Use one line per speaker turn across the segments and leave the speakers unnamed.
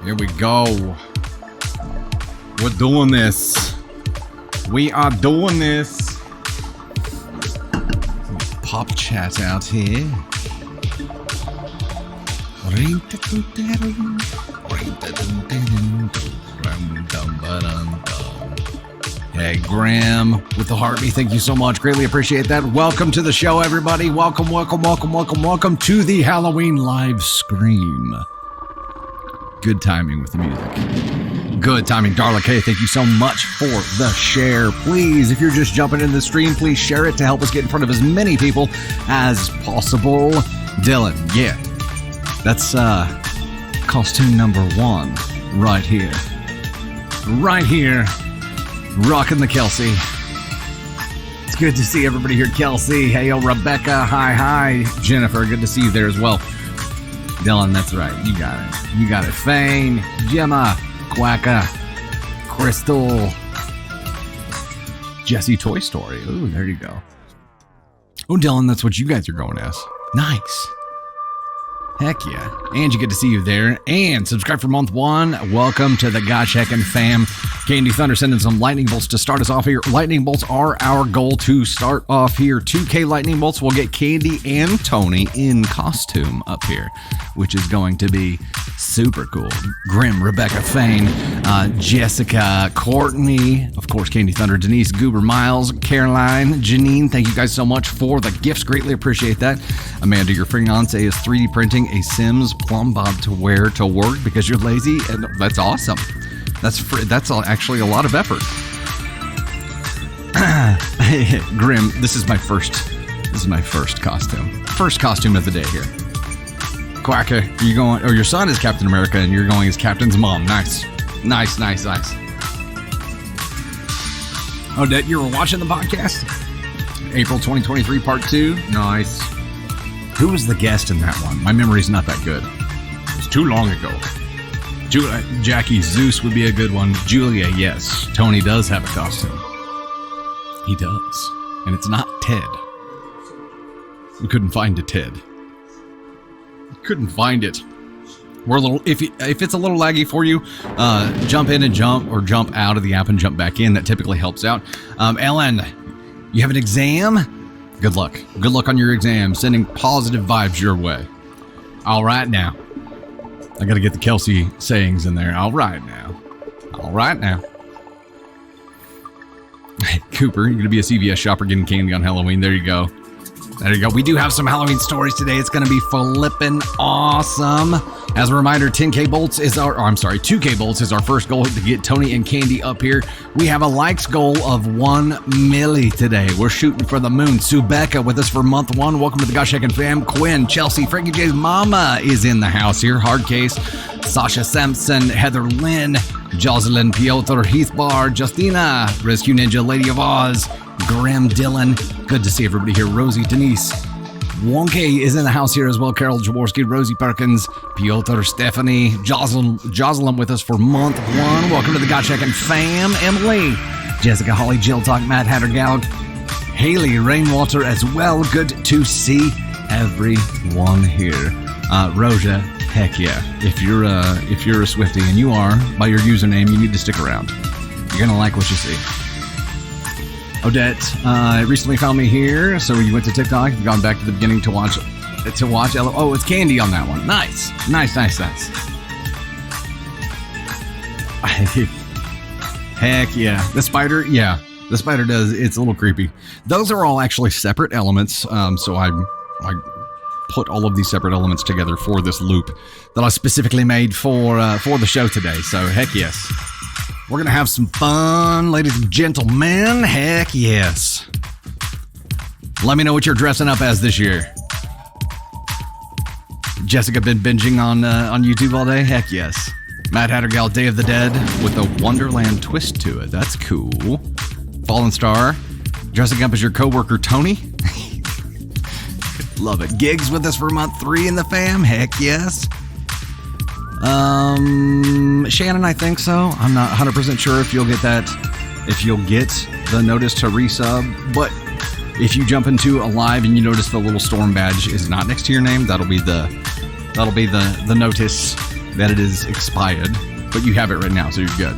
Here we go. We're doing this. We are doing this. Pop chat out here. Hey, Graham with the heartbeat. Thank you so much. Greatly appreciate that. Welcome to the show, everybody. Welcome to the Halloween live stream. Good timing with the music. Good timing. Darla K, thank you so much for the share. Please, if you're just jumping in the stream, please share it to help us get in front of as many people as possible. Dylan, yeah. That's costume number 1 right here. Right here. Rocking the Kelsey. It's good to see everybody here. Kelsey, hey, yo, Rebecca, hi. Jennifer, good to see you there as well. Dylan, that's right. You got it. Fane, Gemma, Quacka, Crystal, Jesse Toy Story. Ooh, there you go. Oh, Dylan, that's what you guys are going as. Nice. Heck yeah. Angie, good to see you there. And subscribe for month 1. Welcome to the Gosh Heckin' fam. Candy Thunder sending some lightning bolts to start us off here. Lightning bolts are our goal to start off here. 2K lightning bolts will get Candy and Tony in costume up here, which is going to be super cool. Grim, Rebecca, Fane, Jessica, Courtney, of course, Candy Thunder, Denise, Goober, Miles, Caroline, Janine, thank you guys so much for the gifts. Greatly appreciate that. Amanda, your fiancé is 3D printing a Sims plumb bob to wear to work because you're lazy, and that's awesome. That's free. That's actually a lot of effort. Grim, this is my first costume. First costume of the day here. Quacker, you going? Oh, your son is Captain America, and you're going as Captain's mom. Nice. Odette, you were watching the podcast? April 2023, part 2. Nice. Who was the guest in that one? My memory's not that good. It was too long ago. Jackie, Zeus would be a good one. Julia, yes. Tony does have a costume. He does. And it's not Ted. We couldn't find a Ted. Couldn't find it. We're a little, if it's a little laggy for you, jump in and jump, or jump out of the app and jump back in. That typically helps out. Ellen, you have an exam? Good luck. Good luck on your exam. Sending positive vibes your way. All right now. I got to get the Kelsey sayings in there. All right now. Hey, Cooper, you're going to be a CVS shopper getting candy on Halloween. There you go. We do have some Halloween stories today. It's going to be flippin' awesome. As a reminder, 2K bolts is our first goal to get Tony and Candy up here. We have a likes goal of 1 milli today. We're shooting for the moon. Subeka with us for month 1. Welcome to the Gosh Heckin' fam. Quinn, Chelsea, Frankie J's mama is in the house here. Hardcase, Sasha Sampson, Heather Lynn, Jocelyn, Piotr, Heathbar, Justina, Rescue Ninja, Lady of Oz, Graham, Dylan. Good to see everybody here. Rosie, Denise, Wonky is in the house here as well. Carol Jaworski, Rosie Perkins, Piotr, Stephanie, Jocelyn with us for month 1. Welcome to the Gosh Heckin' fam. Emily, Jessica, Holly, Jill Talk, Matt Hatter, Gallup, Haley, Rainwater as well. Good to see everyone here. Roja, heck yeah. If you're a Swiftie, and you are by your username, you need to stick around. You're gonna like what you see. Odette recently found me here, so you went to TikTok. You've gone back to the beginning to watch. Oh, it's Candy on that one. Nice. Heck yeah. The spider does. It's a little creepy. Those are all actually separate elements. So I put all of these separate elements together for this loop that I specifically made for the show today. So heck yes. We're going to have some fun, ladies and gentlemen. Heck yes. Let me know what you're dressing up as this year. Jessica been binging on YouTube all day? Heck yes. Mad Hatter Gal, Day of the Dead with a Wonderland twist to it. That's cool. Fallen Star, dressing up as your coworker Tony. Love it. Gigs with us for month 3 in the fam. Heck yes. Shannon, I think so. I'm not 100% sure if you'll get that, if you'll get the notice to resub, but if you jump into a live and you notice the little storm badge is not next to your name, that'll be the notice that it is expired, but you have it right now, so you're good.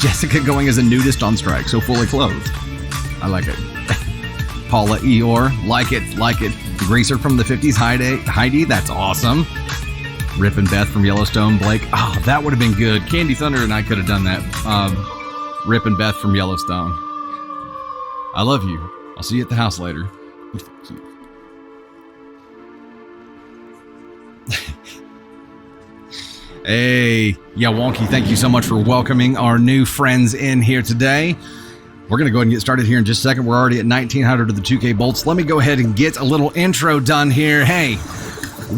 Jessica going as a nudist on strike, so fully clothed. I like it. Paula Eeyore, like it. Greaser from the 50s, Heidi, that's awesome. Rip and Beth from Yellowstone, Blake. Oh, that would have been good. Candy Thunder and I could have done that. Rip and Beth from Yellowstone. I love you. I'll see you at the house later. Thank you. Hey, yeah, Wonky, thank you so much for welcoming our new friends in here today. We're going to go ahead and get started here in just a second. We're already at 1900 of the 2K bolts. Let me go ahead and get a little intro done here. Hey,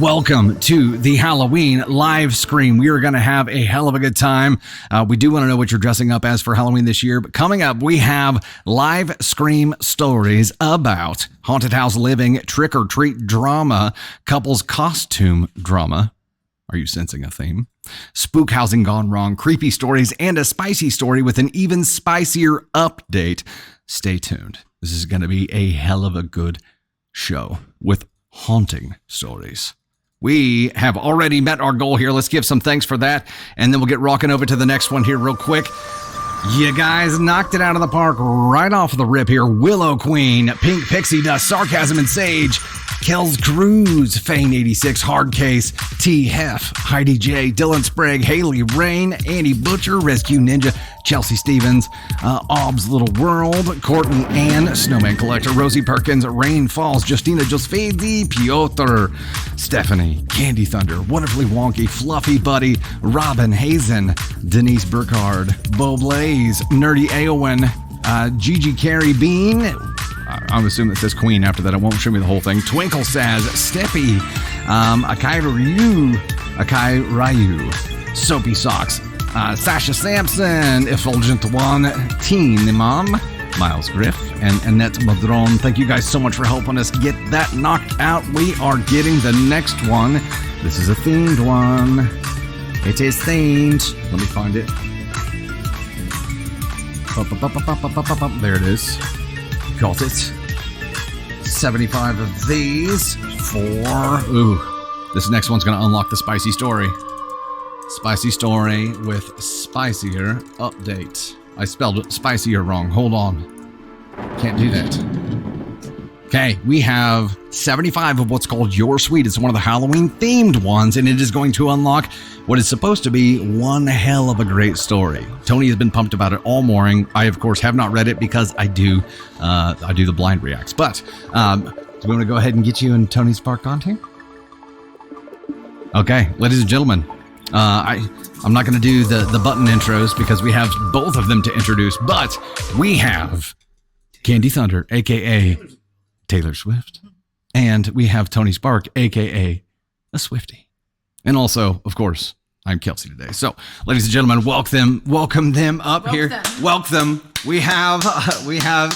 welcome to the Halloween live stream. We are going to have a hell of a good time. We do want to know what you're dressing up as for Halloween this year. But coming up, we have live scream stories about haunted house living, trick or treat drama, couples costume drama. Are you sensing a theme? Spook housing gone wrong, creepy stories, and a spicy story with an even spicier update. Stay tuned. This is going to be a hell of a good show with haunting stories. We have already met our goal here. Let's give some thanks for that, and then we'll get rocking over to the next one here real quick. You guys knocked it out of the park right off the rip here. Willow Queen, Pink Pixie Dust, Sarcasm and Sage, Kells Cruz, Fane 86, Hard Case, T. Hef, Heidi J, Dylan Sprague, Haley Rain, Annie Butcher, Rescue Ninja, Chelsea Stevens, Ob's Little World, Courtney Ann, Snowman Collector, Rosie Perkins, Rain Falls, Justina Josfedi, Piotr, Stephanie, Candy Thunder, Wonderfully Wonky, Fluffy Buddy, Robin Hazen, Denise Burkhardt, Bo Blaze, Nerdy Aowen, Gigi Carey Bean, I'm assuming it says Queen after that. It won't show me the whole thing. Twinkle Saz, Steppy, Akai Ryu, Soapy Socks, Sasha Sampson, Effulgent One, Teen Imam, Miles Griff, and Annette Madron. Thank you guys so much for helping us get that knocked out. We are getting the next one. This is a themed one. It is themed. Let me find it. There it is. Got it. 75 of these for... Ooh. This next one's going to unlock the spicy story. Spicy story with spicier update. I spelled spicier wrong. Hold on. Can't do that. Okay, we have 75 of what's called Your Suite. It's one of the Halloween themed ones, and it is going to unlock what is supposed to be one hell of a great story. Tony has been pumped about it all morning. I, of course, have not read it because I do the blind reacts. But do we want to go ahead and get you and Tony Spark on here? Okay, ladies and gentlemen, I'm not going to do the button intros because we have both of them to introduce, but we have Candy Thunder, a.k.a. Taylor Swift, and we have Tony Spark, a.k.a. a Swiftie. And also, of course, I'm Kelsey today. So, ladies and gentlemen, welcome them up here. Welcome them. We have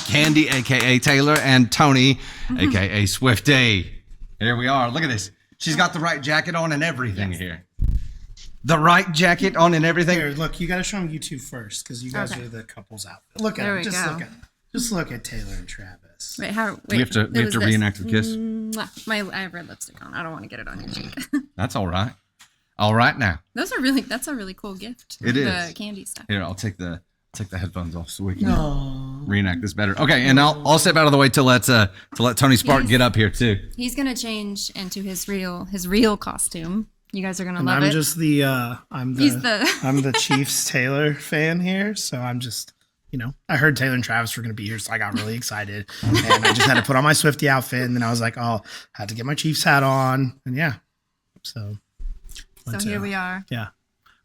Candy, aka Taylor, and Tony, aka Swiftie. Here we are. Look at this. She's got the right jacket on and everything here. The right jacket on and everything.
Here, look, you got to show them you two first because you guys are the couple's outfit. Look at it. Just look at Taylor and Travis.
Wait, we have to reenact the kiss.
I have red lipstick on. I don't want to get it on your cheek.
That's all right. All right now.
That's a really cool gift.
It is.
The candy stuff.
Here, I'll take the headphones off so we can reenact this better. Okay, and I'll step out of the way to let Tony Spark get up here too.
He's gonna change into his real costume. You guys are gonna love it.
I'm just I'm the Chiefs Taylor fan here, so I'm just. I heard Taylor and Travis were going to be here, so I got really excited. And I just had to put on my Swiftie outfit, and then I was like, I had to get my Chiefs hat on. And yeah. So
here we are.
Yeah.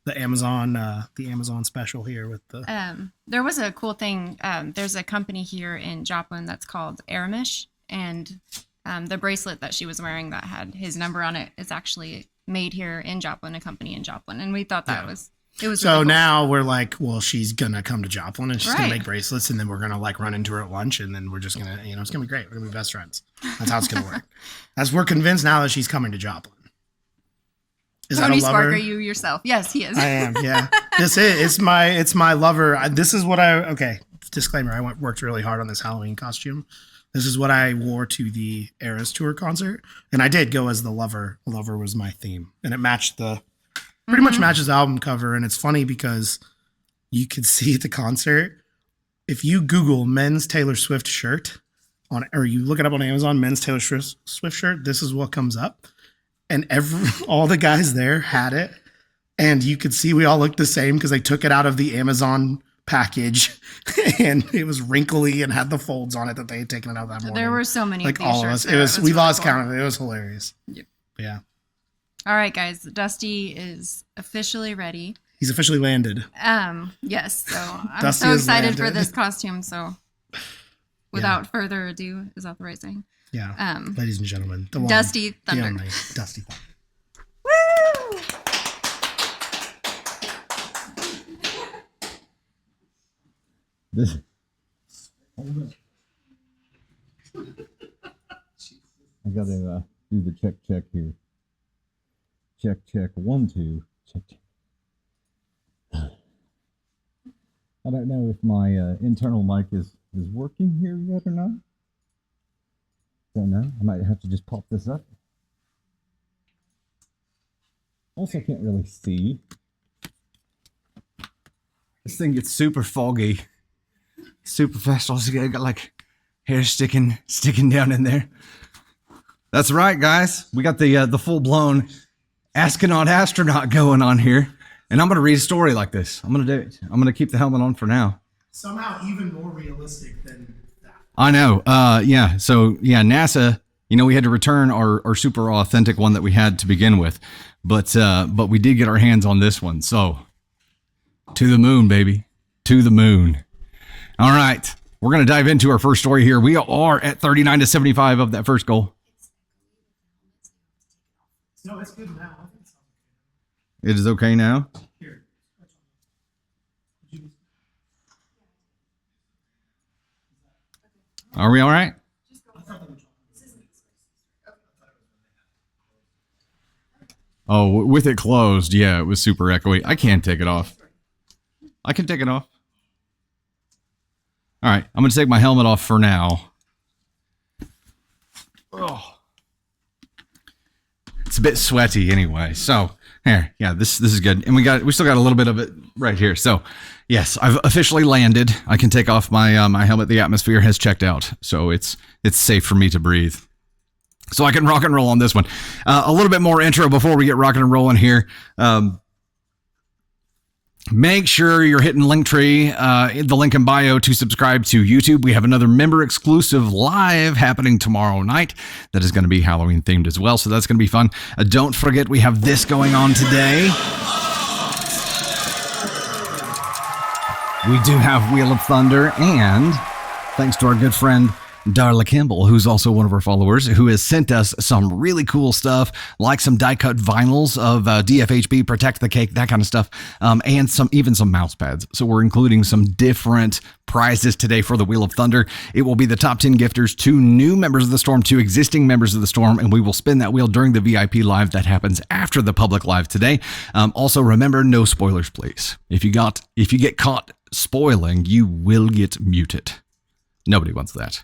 The Amazon special here with the...
there was a cool thing. There's a company here in Joplin that's called Intermission, and the bracelet that she was wearing that had his number on it is actually made here in Joplin, a company in Joplin. And we thought that was... It was
so
really cool.
Now we're like, well, she's gonna come to Joplin and she's gonna make bracelets, and then we're gonna like run into her at lunch, and then we're just gonna, it's gonna be great. We're gonna be best friends. That's how it's gonna work. We're convinced now that she's coming to Joplin.
Is Tony Spark, are you yourself? Yes, he is.
I am. Yeah, it's my lover. This is what disclaimer. I worked really hard on this Halloween costume This is what I wore to the Eras Tour concert. And I did go as the lover. The lover was my theme. And it matched pretty much matches the album cover. And it's funny because you could see at the concert, if you Google men's Taylor Swift shirt or you look it up on Amazon, men's Taylor Swift shirt, this is what comes up. And all the guys there had it. And you could see we all looked the same because they took it out of the Amazon package and it was wrinkly and had the folds on it that they had taken it out that morning.
There were so many
like all of us. We really lost count of it. It was hilarious. Yep. Yeah.
All right, guys. Dusty is officially ready.
He's officially landed.
Yes. So I'm so excited for this costume. So without further ado, is that the right saying?
Yeah. Ladies and gentlemen, the
Dusty Thunder.
The only Dusty Thunder.
Woo!
Hold I gotta do the check here. Check 1 2 check. I don't know if my internal mic is working here yet or not. Don't know. I might have to just pop this up. Also, can't really see. This thing gets super foggy. Super fast. Also got like hair sticking down in there. That's right, guys. We got the full blown astronaut going on here, and I'm gonna read a story like this. I'm gonna do it. I'm gonna keep the helmet on for now.
Somehow even more realistic than that.
I know. Yeah. So yeah, NASA. You know, we had to return our super authentic one that we had to begin with, but we did get our hands on this one. So to the moon, baby, to the moon. All right, we're going to dive into our first story here. We are at 39 to 75 of that first goal.
No, it's good now.
It is okay now?
Here.
Are we all right? Oh, with it closed, yeah, it was super echoey. I can't take it off. I can take it off. All right, I'm going to take my helmet off for now. Oh. It's a bit sweaty anyway. So, here, yeah, this is good. And we still got a little bit of it right here. So, yes, I've officially landed. I can take off my my helmet. The atmosphere has checked out. So, it's safe for me to breathe. So I can rock and roll on this one. A little bit more intro before we get rocking and rolling here. Make sure you're hitting Linktree, the link in bio to subscribe to YouTube. We have another member exclusive live happening tomorrow night that is going to be Halloween themed as well. So that's going to be fun. Don't forget we have this going on today. We do have Wheel of Thunder, and thanks to our good friend Darla Kimball, who's also one of our followers, who has sent us some really cool stuff, like some die-cut vinyls of DFHB, Protect the Cake, that kind of stuff, and even some mouse pads. So we're including some different prizes today for the Wheel of Thunder. It will be the top 10 gifters, 2 new members of the Storm, 2 existing members of the Storm, and we will spin that wheel during the VIP live that happens after the public live today. Also, remember, no spoilers, please. If you get caught spoiling, you will get muted. Nobody wants that.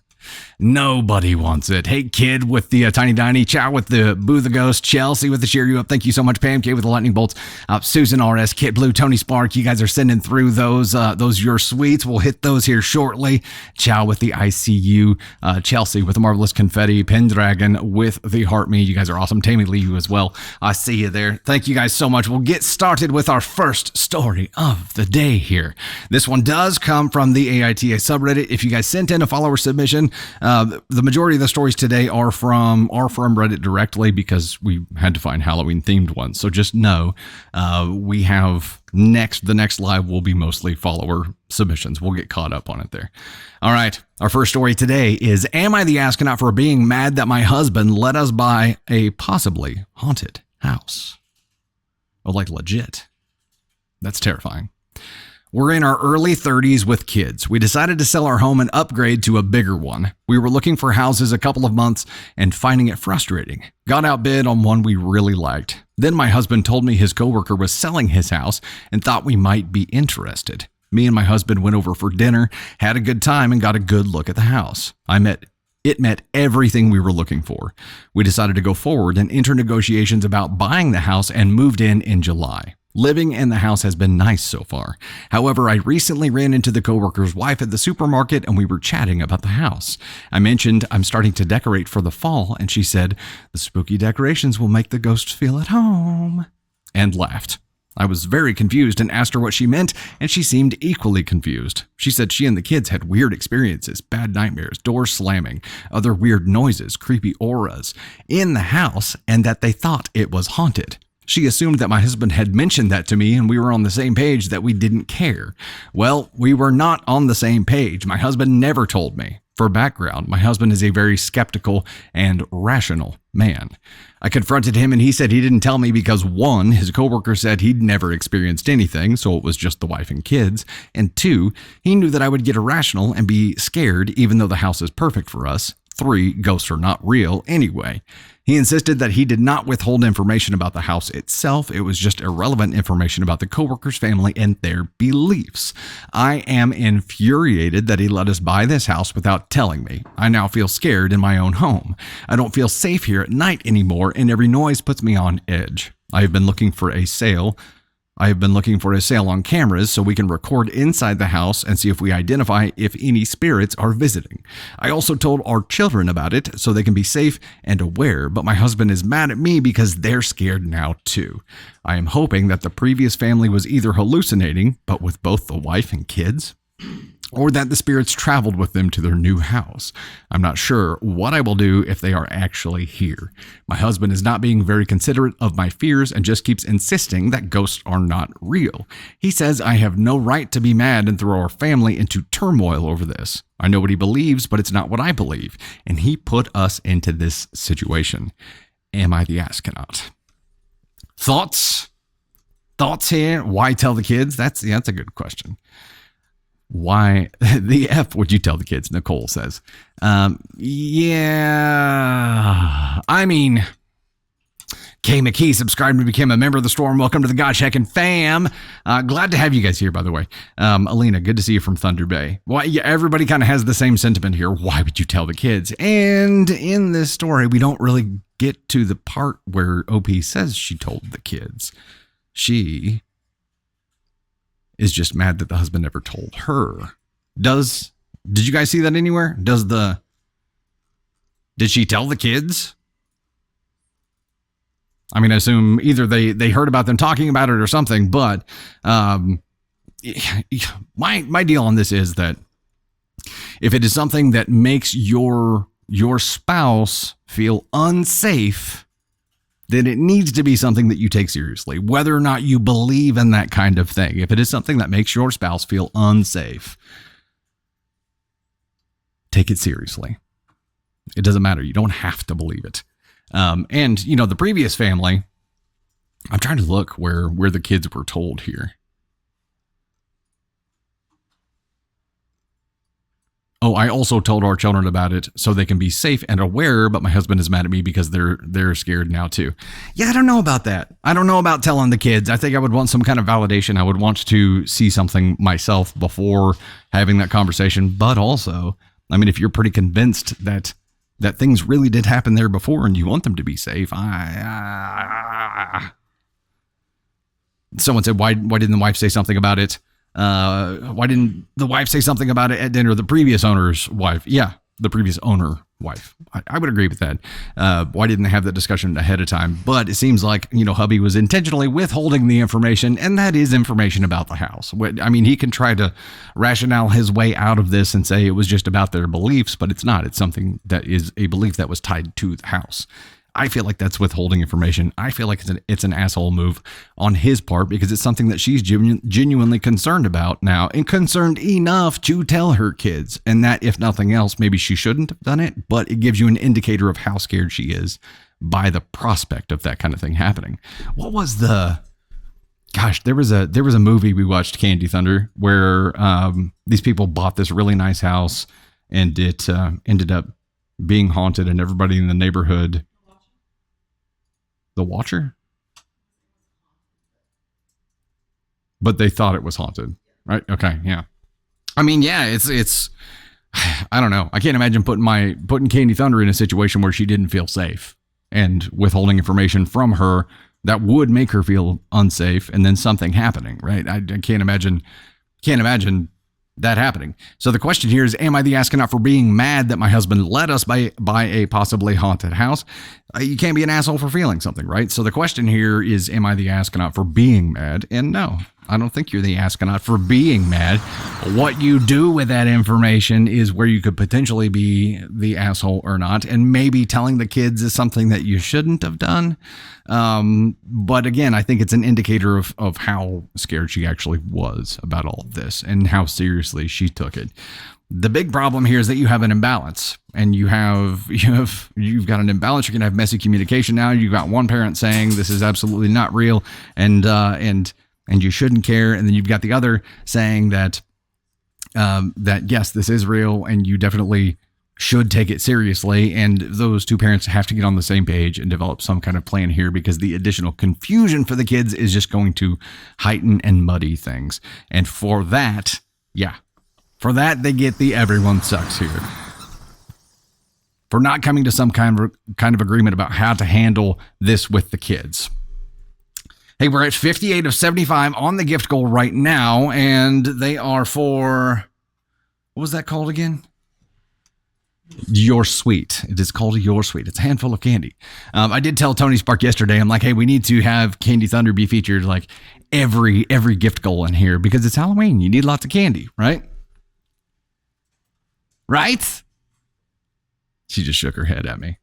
Nobody wants it. Hey, Kid with the Tiny Diny, Chow with the Boo the Ghost, Chelsea with the Cheer You Up. Thank you so much. Pam K with the Lightning Bolts, Susan RS, Kid Blue, Tony Spark. You guys are sending through those your sweets. We'll hit those here shortly. Chow with the ICU, Chelsea with the Marvelous Confetti, Pendragon with the Heart Me. You guys are awesome. Tammy Lee, you as well. I see you there. Thank you guys so much. We'll get started with our first story of the day here. This one does come from the AITA subreddit. If you guys sent in a follower submission, the majority of the stories today are from Reddit directly because we had to find Halloween themed ones. So just know we have the next live will be mostly follower submissions. We'll get caught up on it there. All right. Our first story today is, am I the astronaut for being mad that my husband let us buy a possibly haunted house? Oh, like legit. That's terrifying. We're in our early 30s with kids. We decided to sell our home and upgrade to a bigger one. We were looking for houses a couple of months and finding it frustrating. Got outbid on one we really liked. Then my husband told me his coworker was selling his house and thought we might be interested. Me and my husband went over for dinner, had a good time, and got a good look at the house. I met It met everything we were looking for. We decided to go forward and enter negotiations about buying the house and moved in July. Living in the house has been nice so far. However, I recently ran into the coworker's wife at the supermarket and we were chatting about the house. I mentioned I'm starting to decorate for the fall and she said, "The spooky decorations will make the ghosts feel at home," and laughed. I was very confused and asked her what she meant, and she seemed equally confused. She said she and the kids had weird experiences, bad nightmares, doors slamming, other weird noises, creepy auras in the house, and that they thought it was haunted. She assumed that my husband had mentioned that to me and we were on the same page, that we didn't care. Well, we were not on the same page. My husband never told me. For background, my husband is a very skeptical and rational man. I confronted him and he said he didn't tell me because 1, his coworker said he'd never experienced anything, so it was just the wife and kids, and 2, he knew that I would get irrational and be scared even though the house is perfect for us. 3, ghosts are not real anyway. He insisted that he did not withhold information about the house itself. It was just irrelevant information about the coworker's family and their beliefs. I am infuriated that he let us buy this house without telling me. I now feel scared in my own home. I don't feel safe here at night anymore, and every noise puts me on edge. I have been looking for a sale on cameras so we can record inside the house and see if we identify if any spirits are visiting. I also told our children about it so they can be safe and aware, but my husband is mad at me because they're scared now too. I am hoping that the previous family was either hallucinating, but with both the wife and kids, or that the spirits traveled with them to their new house. I'm not sure what I will do if they are actually here. My husband is not being very considerate of my fears and just keeps insisting that ghosts are not real. He says I have no right to be mad and throw our family into turmoil over this. I know what he believes, but it's not what I believe, and he put us into this situation. Am I the astronaut? Thoughts here? Why tell the kids? That's a good question. Why the F would you tell the kids? Nicole says. Yeah. I mean, Kay McKee subscribed and became a member of the Storm. Welcome to the God Checking fam. Glad to have you guys here, by the way. Alina, good to see you from Thunder Bay. Well, yeah, everybody kind of has the same sentiment here. Why would you tell the kids? And in this story, we don't really get to the part where OP says she told the kids. She is just mad that the husband never told her. Did you guys see that anywhere? Did she tell the kids? I mean, I assume either they heard about them talking about it or something, but my deal on this is that if it is something that makes your spouse feel unsafe, then it needs to be something that you take seriously, whether or not you believe in that kind of thing. If it is something that makes your spouse feel unsafe, take it seriously. It doesn't matter. You don't have to believe it. And, the previous family, I'm trying to look where the kids were told here. Oh, I also told our children about it so they can be safe and aware, but my husband is mad at me because they're scared now too. Yeah, I don't know about that. I don't know about telling the kids. I think I would want some kind of validation. I would want to see something myself before having that conversation. But also, I mean, if you're pretty convinced that things really did happen there before and you want them to be safe, someone said, why didn't the wife say something about it? Why didn't the wife say something about it at dinner? The previous owner's wife. Yeah, the previous owner wife. I would agree with that. Why didn't they have that discussion ahead of time? But it seems like, hubby was intentionally withholding the information, and that is information about the house. I mean, he can try to rationale his way out of this and say it was just about their beliefs, but it's not. It's something that is a belief that was tied to the house. I feel like that's withholding information. I feel like it's an asshole move on his part because it's something that she's genuinely concerned about now and concerned enough to tell her kids. And that, if nothing else, maybe she shouldn't have done it, but it gives you an indicator of how scared she is by the prospect of that kind of thing happening. What was there was a movie we watched, Candy Thunder, where these people bought this really nice house and it ended up being haunted and everybody in the neighborhood. The Watcher? But they thought it was haunted, right? Okay, yeah. I mean, yeah, it's I don't know. I can't imagine putting Candy Thunder in a situation where she didn't feel safe and withholding information from her that would make her feel unsafe, and then something happening, right? I can't imagine that happening. So the question here is, am I the astronaut for being mad that my husband led us by a possibly haunted house? You can't be an asshole for feeling something, right? So the question here is, am I the astronaut for being mad? And no, I don't think you're the astronaut for being mad. What you do with that information is where you could potentially be the asshole or not. And maybe telling the kids is something that you shouldn't have done. But again, I think it's an indicator of how scared she actually was about all of this and how seriously she took it. The big problem here is that you have an imbalance, and you've got an imbalance. You're going to have messy communication now. You've got one parent saying this is absolutely not real, and you shouldn't care, and then you've got the other saying that yes, this is real, and you definitely should take it seriously. And those two parents have to get on the same page and develop some kind of plan here, because the additional confusion for the kids is just going to heighten and muddy things. And for that, they get the everyone sucks here. For not coming to some kind of agreement about how to handle this with the kids. Hey, we're at 58 of 75 on the gift goal right now, and they are for, what was that called again? Your Sweet. It is called Your Sweet. It's a handful of candy. I did tell Tony Spark yesterday, I'm like, hey, we need to have Candy Thunder be featured like every gift goal in here, because it's Halloween. You need lots of candy, right? Right? She just shook her head at me.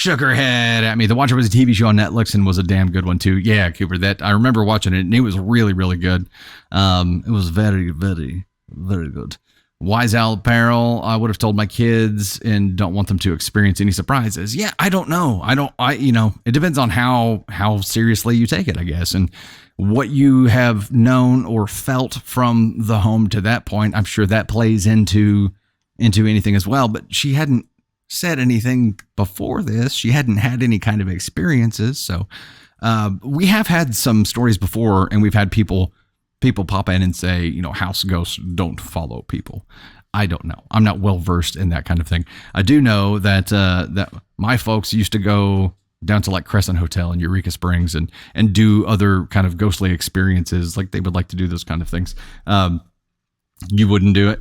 The Watcher was a TV show on Netflix and was a damn good one too. Yeah, Cooper, that I remember watching it and it was really, really good. It was very, very, very good. Wise Owl Apparel, I would have told my kids and don't want them to experience any surprises. Yeah, I don't know. It depends on how seriously you take it, I guess. And what you have known or felt from the home to that point, I'm sure that plays into anything as well. But she hadn't said anything before this. She hadn't had any kind of experiences. So we have had some stories before, and we've had people pop in and say, house ghosts don't follow people. I don't know. I'm not well versed in that kind of thing. I do know that that my folks used to go down to like Crescent Hotel in Eureka Springs and do other kind of ghostly experiences. Like they would like to do those kind of things. You wouldn't do it?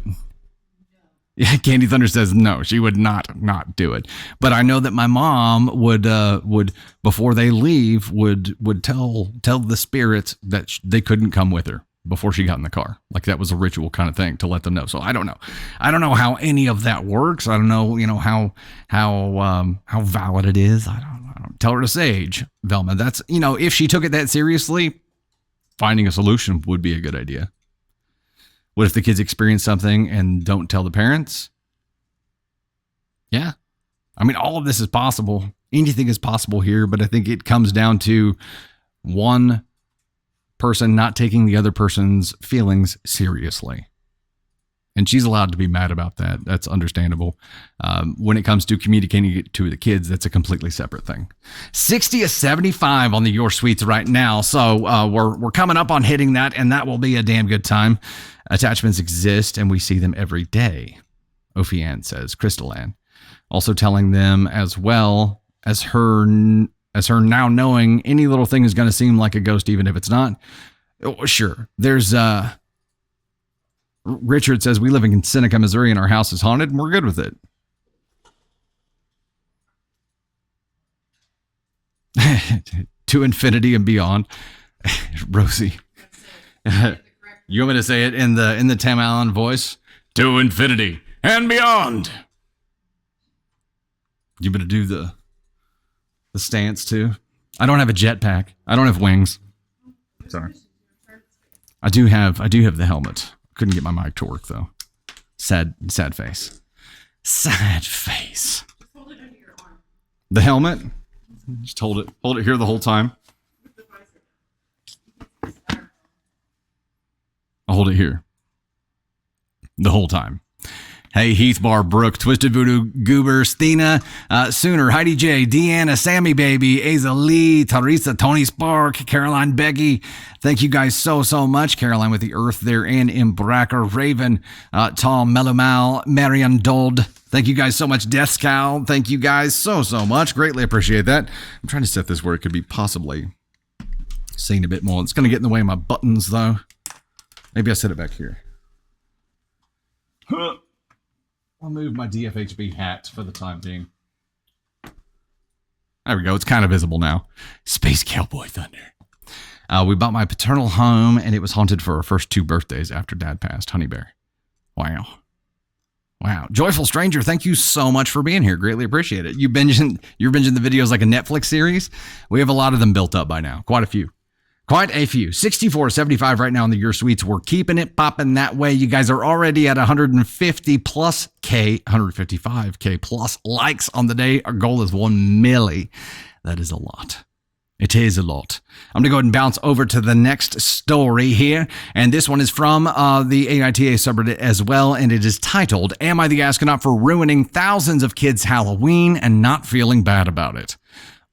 Yeah, Candy Thunder says no, she would not do it. But I know that my mom would before they leave would tell the spirits that they couldn't come with her before she got in the car. Like that was a ritual kind of thing to let them know. So I don't know how any of that works. I don't know, how valid it is. I don't tell her to sage, Velma. That's, if she took it that seriously, finding a solution would be a good idea. What if the kids experience something and don't tell the parents? Yeah. I mean, all of this is possible. Anything is possible here, but I think it comes down to one person not taking the other person's feelings seriously. And she's allowed to be mad about that. That's understandable. When it comes to communicating it to the kids, that's a completely separate thing. 60 to 75 on the Your Sweets right now. So we're coming up on hitting that, and that will be a damn good time. Attachments exist, and we see them every day, Ophi Ann says. Crystal Ann. Also telling them as well as her now knowing any little thing is going to seem like a ghost, even if it's not. Oh, sure. There's Richard says, we live in Seneca, Missouri, and our house is haunted, and we're good with it. To infinity and beyond. Rosie. You want me to say it in the Tim Allen voice? To infinity and beyond. You better do the stance too. I don't have a jetpack. I don't have wings. Sorry. I do have the helmet. Couldn't get my mic to work though. Sad face. Sad face. Hold it under your arm. The helmet? Just hold it here the whole time. I'll hold it here the whole time. Hey, Heath Bar, Brooke, Twisted Voodoo, Goober, Stina, Sooner, Heidi J, Deanna, Sammy Baby, Aza Lee, Teresa, Tony Spark, Caroline, Becky. Thank you guys so much. Caroline with the Earth there, and Imbracker, Raven, Tom, Melomal, Marion Dold. Thank you guys so much. Death Scowl. Thank you guys so much. Greatly appreciate that. I'm trying to set this where it could be possibly seen a bit more. It's going to get in the way of my buttons, though. Maybe I'll set it back here. I'll move my DFHB hat for the time being. There we go. It's kind of visible now. Space Cowboy Thunder. We bought my paternal home, and it was haunted for our first 2 birthdays after Dad passed. Honey Bear. Wow. Joyful Stranger, thank you so much for being here. Greatly appreciate it. You're binging the videos like a Netflix series. We have a lot of them built up by now. Quite a few. 64.75 right now in the Your Sweets. We're keeping it popping that way. You guys are already at 155K plus likes on the day. Our goal is 1 milli. That is a lot. It is a lot. I'm going to go ahead and bounce over to the next story here. And this one is from the AITA subreddit as well. And it is titled, Am I the Astronaut for Ruining Thousands of Kids' Halloween and Not Feeling Bad About It?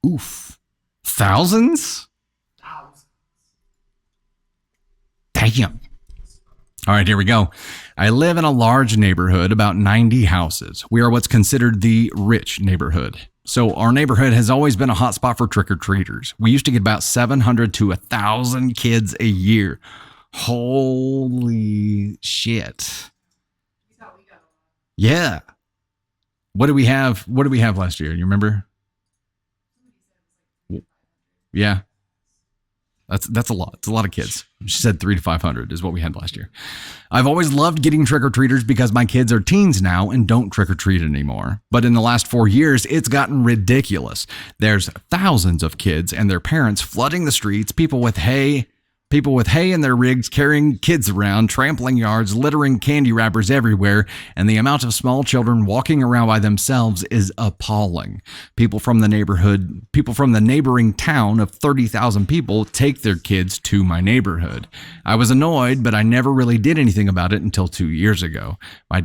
Oof. Thousands? Damn. All right, here we go. I live in a large neighborhood, about 90 houses. We are what's considered the rich neighborhood. So our neighborhood has always been a hotspot for trick-or-treaters. We used to get about 700 to 1,000 kids a year. Holy shit. Yeah. What did we have last year? You remember? Yeah. That's a lot. It's a lot of kids. She said 300 to 500 is what we had last year. I've always loved getting trick-or-treaters because my kids are teens now and don't trick-or-treat anymore. But in the last 4 years, it's gotten ridiculous. There's thousands of kids and their parents flooding the streets, people with hay in their rigs carrying kids around, trampling yards, littering candy wrappers everywhere, and the amount of small children walking around by themselves is appalling. People from the neighboring town of 30,000 people take their kids to my neighborhood. I was annoyed, but I never really did anything about it until 2 years ago. My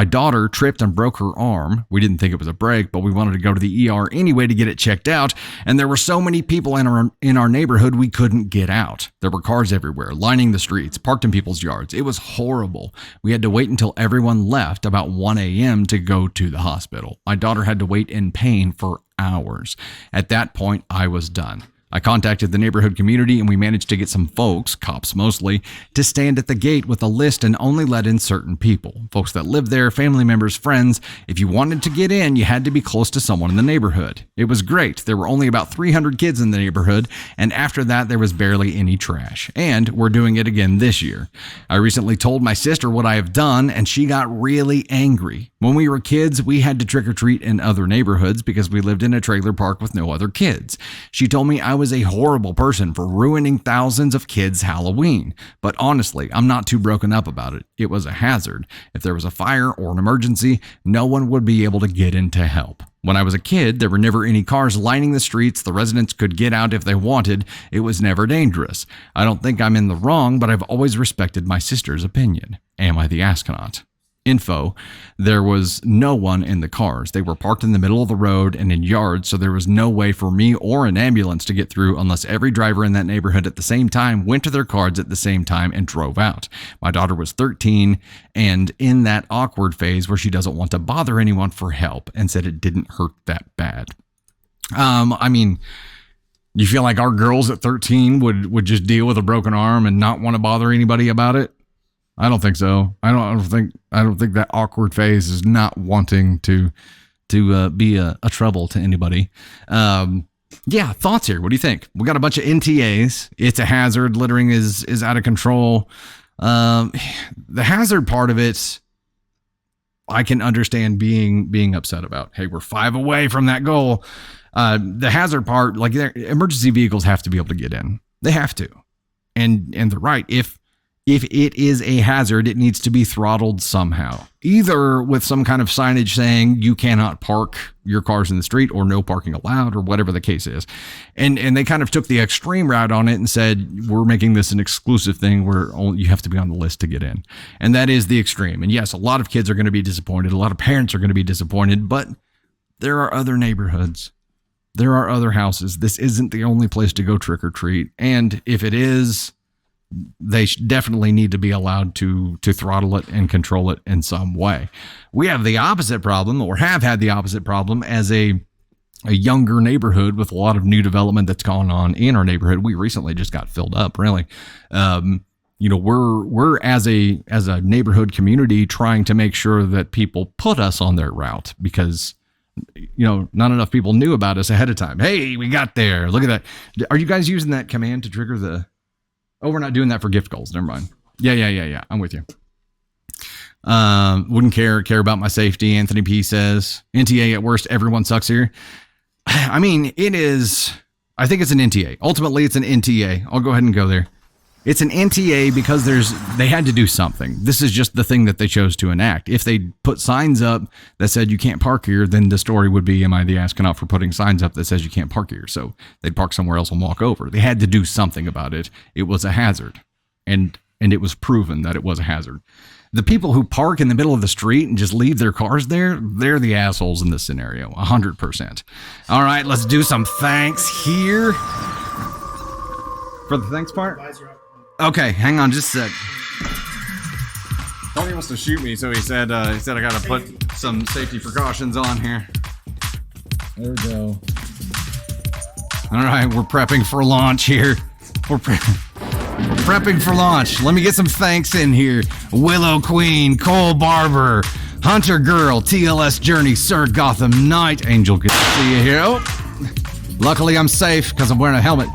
daughter tripped and broke her arm. We didn't think it was a break, but we wanted to go to the ER anyway to get it checked out. And there were so many people in our neighborhood, we couldn't get out. There were cars everywhere, lining the streets, parked in people's yards. It was horrible. We had to wait until everyone left about 1 a.m. to go to the hospital. My daughter had to wait in pain for hours. At that point, I was done. I contacted the neighborhood community and we managed to get some folks, cops mostly, to stand at the gate with a list and only let in certain people. Folks that live there, family members, friends. If you wanted to get in, you had to be close to someone in the neighborhood. It was great. There were only about 300 kids in the neighborhood, and after that, there was barely any trash. And we're doing it again this year. I recently told my sister what I have done, and she got really angry. When we were kids, we had to trick-or-treat in other neighborhoods because we lived in a trailer park with no other kids. She told me I was a horrible person for ruining thousands of kids' Halloween. But honestly, I'm not too broken up about it. It was a hazard. If there was a fire or an emergency, no one would be able to get in to help. When I was a kid, there were never any cars lining the streets. The residents could get out if they wanted. It was never dangerous. I don't think I'm in the wrong, but I've always respected my sister's opinion. Am I the astronaut? Info, there was no one in the cars. They were parked in the middle of the road and in yards, so there was no way for me or an ambulance to get through unless every driver in that neighborhood at the same time went to their cars at the same time and drove out. My daughter was 13 and in that awkward phase where she doesn't want to bother anyone for help and said it didn't hurt that bad. I mean, you feel like our girls at 13 would just deal with a broken arm and not want to bother anybody about it? I don't think so. I don't think that awkward phase is not wanting to be a trouble to anybody. Yeah, thoughts here. What do you think? We got a bunch of NTAs. It's a hazard. Littering is out of control. The hazard part of it, I can understand being upset about. Hey, we're 5 away from that goal. The hazard part, like emergency vehicles have to be able to get in. They have to. And they're right. If it is a hazard, it needs to be throttled somehow, either with some kind of signage saying you cannot park your cars in the street or no parking allowed or whatever the case is. And they kind of took the extreme route on it and said, we're making this an exclusive thing where you have to be on the list to get in. And that is the extreme. And yes, a lot of kids are going to be disappointed. A lot of parents are going to be disappointed, but there are other neighborhoods. There are other houses. This isn't the only place to go trick or treat. And if it is, they definitely need to be allowed to throttle it and control it in some way. We have the opposite problem, or have had the opposite problem, as a younger neighborhood with a lot of new development that's gone on in our neighborhood. We recently just got filled up, really. We're as a neighborhood community trying to make sure that people put us on their route, because not enough people knew about us ahead of time. Hey, we got there. Look at that. Are you guys using that command to trigger the... Oh, we're not doing that for gift goals. Never mind. Yeah. I'm with you. Wouldn't care about my safety. Anthony P says, NTA at worst, everyone sucks here. I mean, it is, I think it's an NTA. Ultimately, it's an NTA. I'll go ahead and go there. It's an NTA because they had to do something. This is just the thing that they chose to enact. If they put signs up that said you can't park here, then the story would be, am I the astronaut for putting signs up that says you can't park here? So they'd park somewhere else and walk over. They had to do something about it. It was a hazard. And it was proven that it was a hazard. The people who park in the middle of the street and just leave their cars there, they're the assholes in this scenario, 100%. All right, let's do some thanks here. For the thanks part? Okay, hang on just a sec. Tony wants to shoot me, so he said I got to put some safety precautions on here. There we go. All right, we're prepping for launch here. We're prepping for launch. Let me get some thanks in here. Willow Queen, Cole Barber, Hunter Girl, TLS Journey, Sir Gotham Knight, Angel, good to see you here. Oh, luckily I'm safe because I'm wearing a helmet.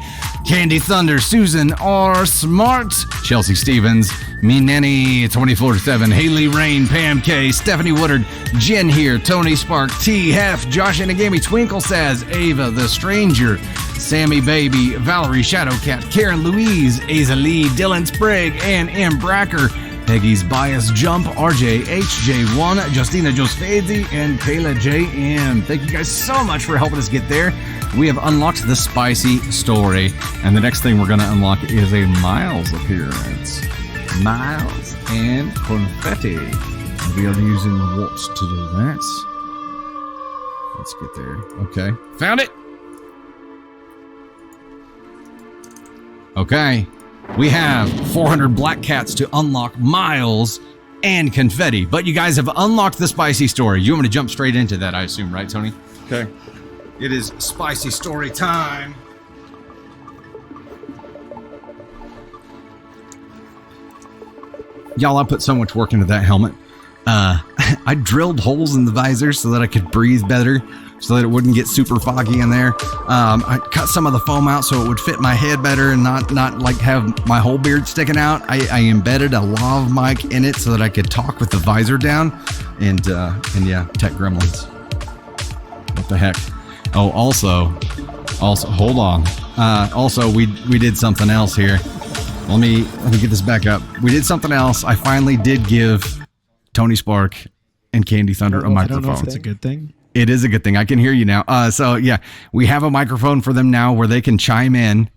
Candy Thunder, Susan R. Smart, Chelsea Stevens, Me Nanny 24/7, Haley Rain, Pam K, Stephanie Woodard, Jen here, Tony Spark, T. Hef, Josh Inagami, Twinkle Saz, Ava the Stranger, Sammy Baby, Valerie Shadowcat, Karen Louise, Aza Lee, Dylan Sprague, and M. Bracker, Peggy's Bias Jump, RJ, HJ1, Justina Josfadzi, and Kayla JM. Thank you guys so much for helping us get there. We have unlocked the spicy story, and the next thing we're going to unlock is a Miles appearance. Miles and confetti. We are using what to do that? Let's get there. Okay. Found it! Okay. We have 400 black cats to unlock Miles and confetti, but you guys have unlocked the spicy story. You want me to jump straight into that, I assume, right, Tony? Okay. It is spicy story time. Y'all, I put so much work into that helmet. I drilled holes in the visor so that I could breathe better, so that it wouldn't get super foggy in there. I cut some of the foam out so it would fit my head better and not like have my whole beard sticking out. I embedded a lav mic in it so that I could talk with the visor down. And yeah, tech gremlins. What the heck? Oh, also, hold on. Also, we did something else here. Let me get this back up. We did something else. I finally did give Tony Spark and Candy Thunder a microphone.
I don't know if it's a good thing.
It is a good thing. I can hear you now. So yeah, we have a microphone for them now where they can chime in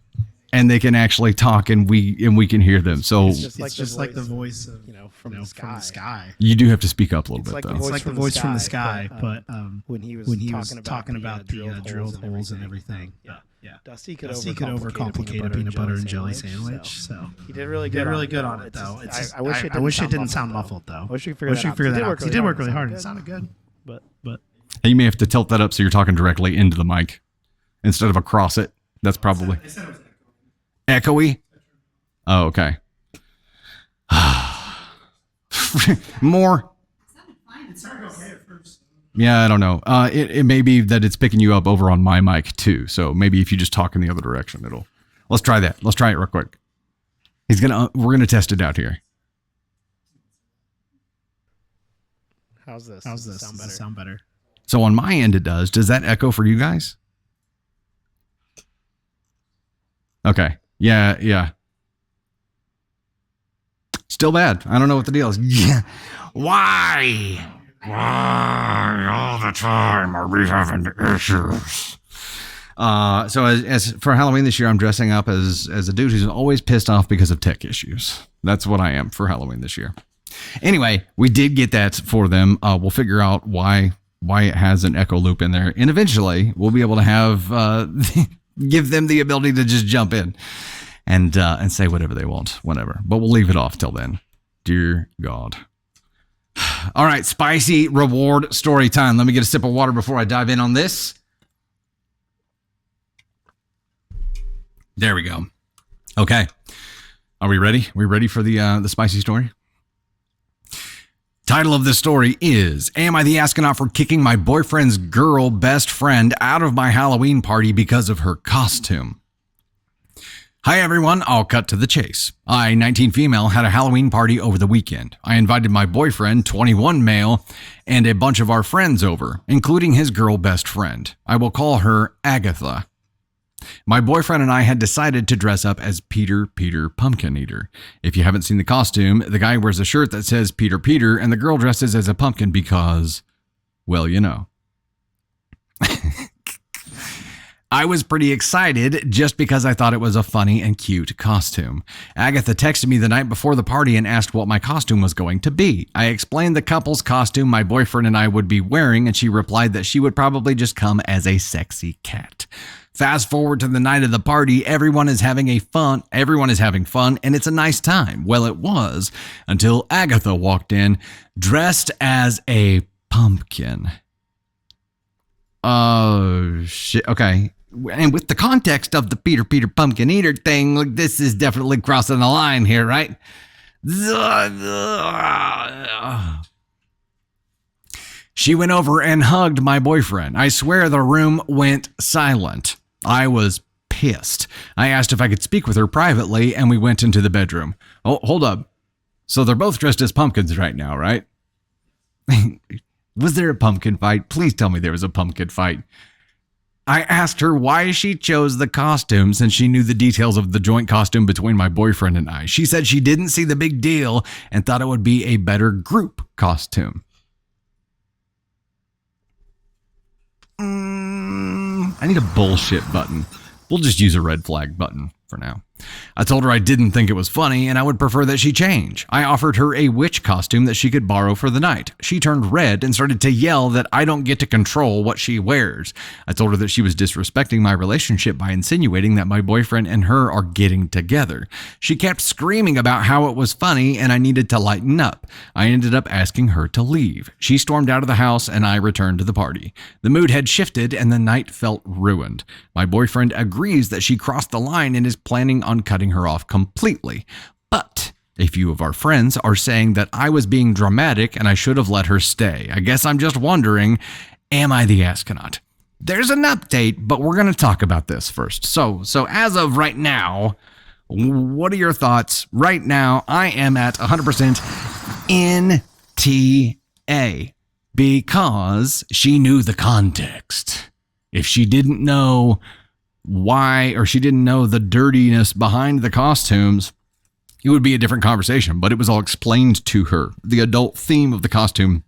and they can actually talk and we can hear them. So
it's just like the voice of, from the sky.
You do have to speak up a little bit though.
It's like the voice from the sky, but when he was talking about the drilled holes and everything. Yeah.
Dusty could
overcomplicate a peanut butter and jelly sandwich. So he did really good on it though. I wish it didn't sound muffled though.
I wish we figured that out.
He did work really hard. It sounded good. But
you may have to tilt that up so you're talking directly into the mic instead of across it. That's probably echoey. Oh, okay. More.
It sounded okay at first.
Yeah, I don't know. It may be that it's picking you up over on my mic too. So maybe if you just talk in the other direction, it'll. Let's try that. Let's try it real quick. We're gonna test it out here.
How's this?
Does it sound better?
So on my end, it does. Does that echo for you guys? Okay. Yeah. Still bad. I don't know what the deal is. Yeah. Why? Why all the time are we having issues? So as for Halloween this year, I'm dressing up as a dude who's always pissed off because of tech issues. That's what I am for Halloween this year. Anyway, we did get that for them. We'll figure out why it has an echo loop in there, and eventually we'll be able to have give them the ability to just jump in and say whatever they want, whatever. But we'll leave it off till then. Dear God. All right, spicy reward story time. Let me get a sip of water before I dive in on this. There we go. Okay. Are we ready? We ready for the spicy story? Title of this story is, Am I the astronaut for kicking my boyfriend's girl best friend out of my Halloween party because of her costume? Hi everyone, I'll cut to the chase. I, 19 female, had a Halloween party over the weekend. I invited my boyfriend, 21 male, and a bunch of our friends over, including his girl best friend. I will call her Agatha. My boyfriend and I had decided to dress up as Peter Pumpkin Eater. If you haven't seen the costume, the guy wears a shirt that says Peter, and the girl dresses as a pumpkin because, well, you know. I was pretty excited just because I thought it was a funny and cute costume. Agatha texted me the night before the party and asked what my costume was going to be. I explained the couple's costume my boyfriend and I would be wearing, and she replied that she would probably just come as a sexy cat. Fast forward to the night of the party, everyone is having fun, and it's a nice time. Well, it was, until Agatha walked in, dressed as a pumpkin. Oh, shit. Okay. And with the context of the Peter Pumpkin Eater thing, like, this is definitely crossing the line here, right? She went over and hugged my boyfriend. I swear the room went silent. I was pissed. I asked if I could speak with her privately, and we went into the bedroom. Oh, hold up. So they're both dressed as pumpkins right now, right? Was there a pumpkin fight? Please tell me there was a pumpkin fight. I asked her why she chose the costume since she knew the details of the joint costume between my boyfriend and I. She said she didn't see the big deal and thought it would be a better group costume. I need a bullshit button. We'll just use a red flag button for now. I told her I didn't think it was funny and I would prefer that she change. I offered her a witch costume that she could borrow for the night. She turned red and started to yell that I don't get to control what she wears. I told her that she was disrespecting my relationship by insinuating that my boyfriend and her are getting together. She kept screaming about how it was funny and I needed to lighten up. I ended up asking her to leave. She stormed out of the house and I returned to the party. The mood had shifted and the night felt ruined. My boyfriend agrees that she crossed the line and is planning on cutting her off completely. But a few of our friends are saying that I was being dramatic and I should have let her stay. I guess I'm just wondering, am I the astronaut? There's an update, but we're going to talk about this first. So as of right now, what are your thoughts? Right now, I am at 100% NTA because she knew the context. If she didn't know why, or she didn't know the dirtiness behind the costumes, it would be a different conversation, but it was all explained to her. The adult theme of the costume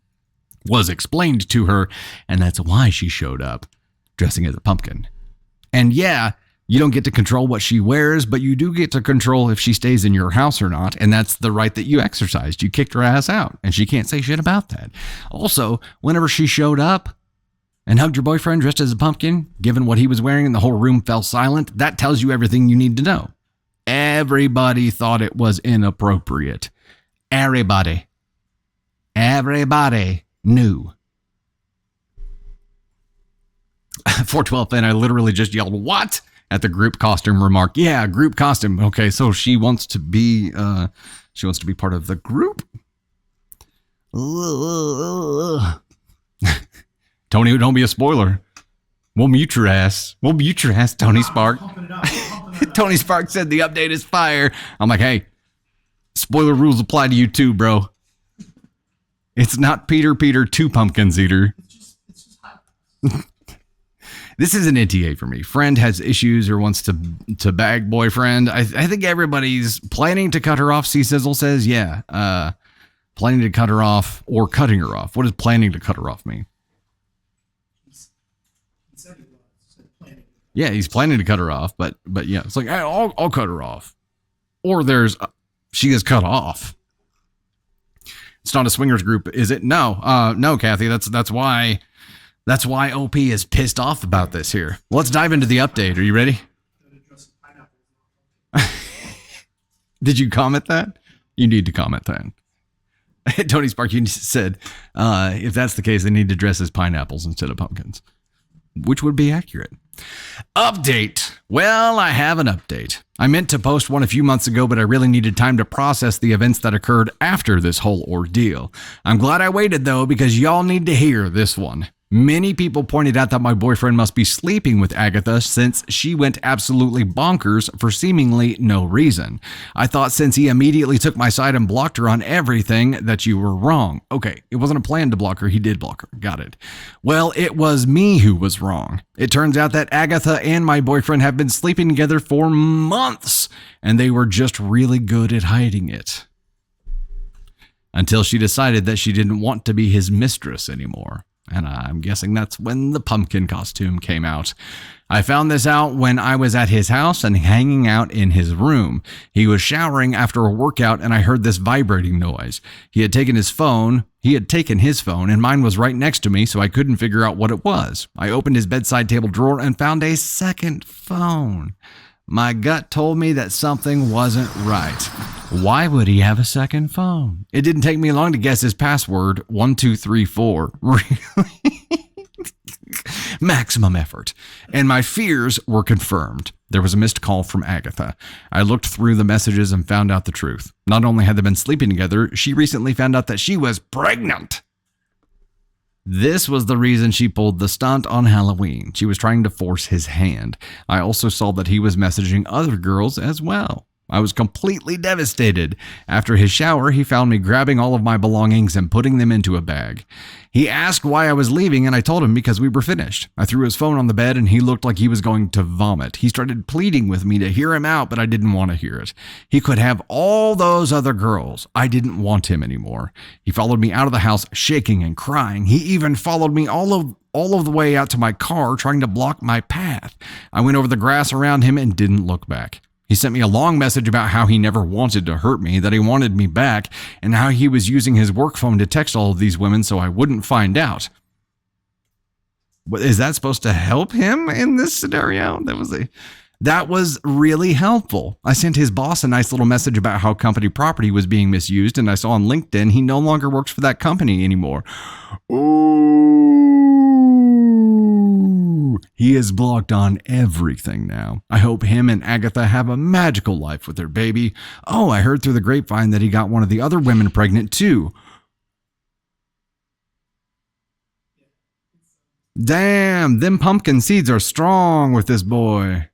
was explained to her, and that's why she showed up dressing as a pumpkin. And yeah, you don't get to control what she wears, but you do get to control if she stays in your house or not, and that's the right that you exercised. You kicked her ass out, and she can't say shit about that. Also, whenever she showed up and hugged your boyfriend dressed as a pumpkin, given what he was wearing and the whole room fell silent, that tells you everything you need to know. Everybody thought it was inappropriate. Everybody knew. 412 fan, I literally just yelled, "What?" at the group costume remark. Yeah, group costume. Okay, so she wants to be part of the group. Tony, don't be a spoiler. We'll mute your ass. Tony Spark. Tony Spark said the update is fire. I'm like, hey, spoiler rules apply to you too, bro. It's not Peter, two pumpkins eater. This is an NTA for me. Friend has issues or wants to bag boyfriend. I think everybody's planning to cut her off. C-Sizzle says, yeah. Planning to cut her off or cutting her off. What does planning to cut her off mean? Yeah, he's planning to cut her off, but yeah, it's like, hey, I'll cut her off. Or she is cut off. It's not a swingers group, is it? No, no, Kathy. That's why OP is pissed off about this here. Let's dive into the update. Are you ready? Did you comment that? You need to comment that. Tony Spark, you said, if that's the case, they need to dress as pineapples instead of pumpkins, which would be accurate. Update. Well, I have an update. I meant to post one a few months ago, but I really needed time to process the events that occurred after this whole ordeal. I'm glad I waited, though, because y'all need to hear this one. Many people pointed out that my boyfriend must be sleeping with Agatha since she went absolutely bonkers for seemingly no reason. I thought since he immediately took my side and blocked her on everything that you were wrong. Okay, it wasn't a plan to block her, he did block her. Got it. Well, it was me who was wrong. It turns out that Agatha and my boyfriend have been sleeping together for months, and they were just really good at hiding it. Until she decided that she didn't want to be his mistress anymore. And I'm guessing that's when the pumpkin costume came out. I found this out when I was at his house and hanging out in his room. He was showering after a workout and I heard this vibrating noise. He had taken his phone, and mine was right next to me, so I couldn't figure out what it was. I opened his bedside table drawer and found a second phone. My gut told me that something wasn't right. Why would he have a second phone? It didn't take me long to guess his password, 1234. Really? Maximum effort. And my fears were confirmed. There was a missed call from Agatha. I looked through the messages and found out the truth. Not only had they been sleeping together, she recently found out that she was pregnant. This was the reason she pulled the stunt on Halloween. She was trying to force his hand. I also saw that he was messaging other girls as well. I was completely devastated. After his shower, he found me grabbing all of my belongings and putting them into a bag. He asked why I was leaving, and I told him because we were finished. I threw his phone on the bed, and he looked like he was going to vomit. He started pleading with me to hear him out, but I didn't want to hear it. He could have all those other girls. I didn't want him anymore. He followed me out of the house, shaking and crying. He even followed me all of the way out to my car, trying to block my path. I went over the grass around him and didn't look back. He sent me a long message about how he never wanted to hurt me, that he wanted me back, and how he was using his work phone to text all of these women so I wouldn't find out. Is that supposed to help him in this scenario? That was really helpful. I sent his boss a nice little message about how company property was being misused, and I saw on LinkedIn he no longer works for that company anymore. Ooh. He is blocked on everything now. I hope him and Agatha have a magical life with their baby. Oh, I heard through the grapevine that he got one of the other women pregnant too. Damn, them pumpkin seeds are strong with this boy.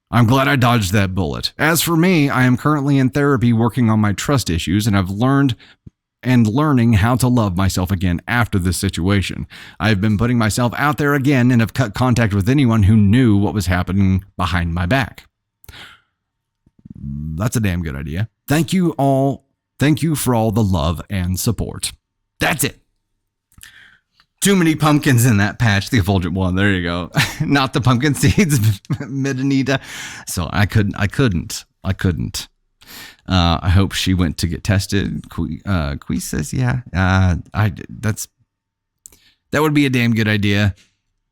I'm glad I dodged that bullet. As for me, I am currently in therapy working on my trust issues, and I've learning how to love myself again after this situation. I've been putting myself out there again and have cut contact with anyone who knew what was happening behind my back. That's a damn good idea. Thank you all. Thank you for all the love and support. That's it. Too many pumpkins in that patch, the effulgent one. There you go. Not the pumpkin seeds, Medanita. So I couldn't. I hope she went to get tested. Qui says, yeah. That would be a damn good idea.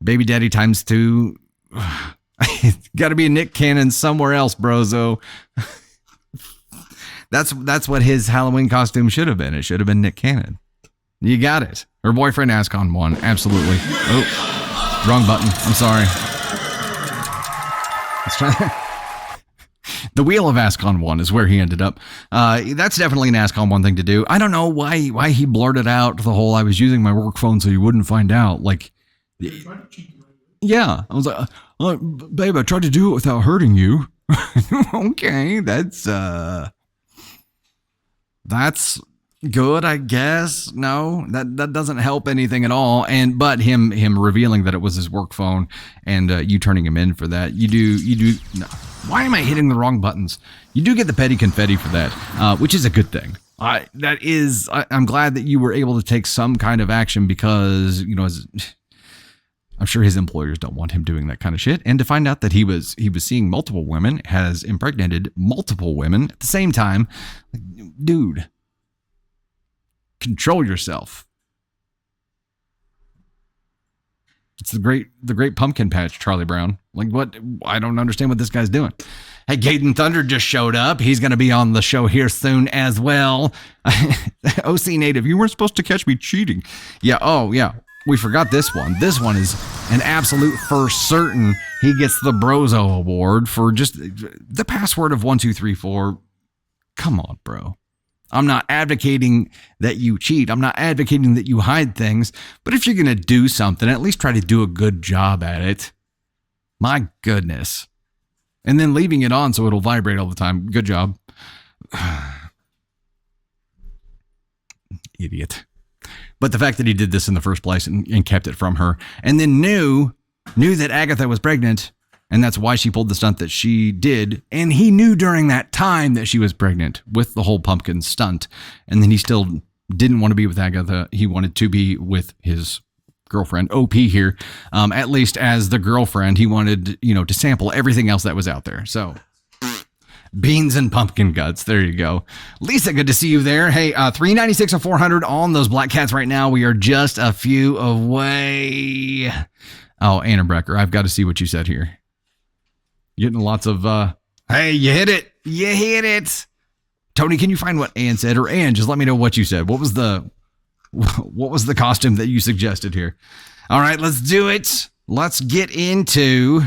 Baby daddy times 2. Got to be a Nick Cannon somewhere else, brozo. That's what his Halloween costume should have been. It should have been Nick Cannon. You got it. Her boyfriend Ascon won. Absolutely. Oh, wrong button. I'm sorry. Let's try. The wheel of Ascon 1 is where he ended up. That's definitely an Ascon 1 thing to do. I don't know why he blurted out the whole I was using my work phone so you wouldn't find out. Like, yeah. I was like, babe, I tried to do it without hurting you. Okay, that's good, I guess. No, that doesn't help anything at all. But him revealing that it was his work phone and you turning him in for that, you do. No. Why am I hitting the wrong buttons? You do get the petty confetti for that, which is a good thing. I'm glad that you were able to take some kind of action because, I'm sure his employers don't want him doing that kind of shit. And to find out that he was seeing multiple women, has impregnated multiple women at the same time, like, dude, control yourself. It's the great pumpkin patch, Charlie Brown. Like, what? I don't understand what this guy's doing. Hey, Gaten Thunder just showed up. He's going to be on the show here soon as well. OC Native, you weren't supposed to catch me cheating. Yeah, oh, yeah. We forgot this one. This one is an absolute for certain. He gets the Brozo Award for just the password of 1234. Come on, bro. I'm not advocating that you cheat. I'm not advocating that you hide things. But if you're going to do something, at least try to do a good job at it. My goodness. And then leaving it on so it'll vibrate all the time. Good job. Idiot. But the fact that he did this in the first place and kept it from her, and then knew that Agatha was pregnant, and that's why she pulled the stunt that she did, and he knew during that time that she was pregnant with the whole pumpkin stunt, and then he still didn't want to be with Agatha. He wanted to be with his girlfriend, OP here, at least as the girlfriend. He wanted, to sample everything else that was out there. So beans and pumpkin guts. There you go. Lisa, good to see you there. Hey, 396 and 400 on those black cats right now. We are just a few away. Oh, Anna Brecker, I've got to see what you said here. Getting lots of, hey, you hit it. You hit it. Tony, can you find what Ann said? Or Ann, just let me know what you said. What was the costume that you suggested here? All right, let's do it. Let's get into...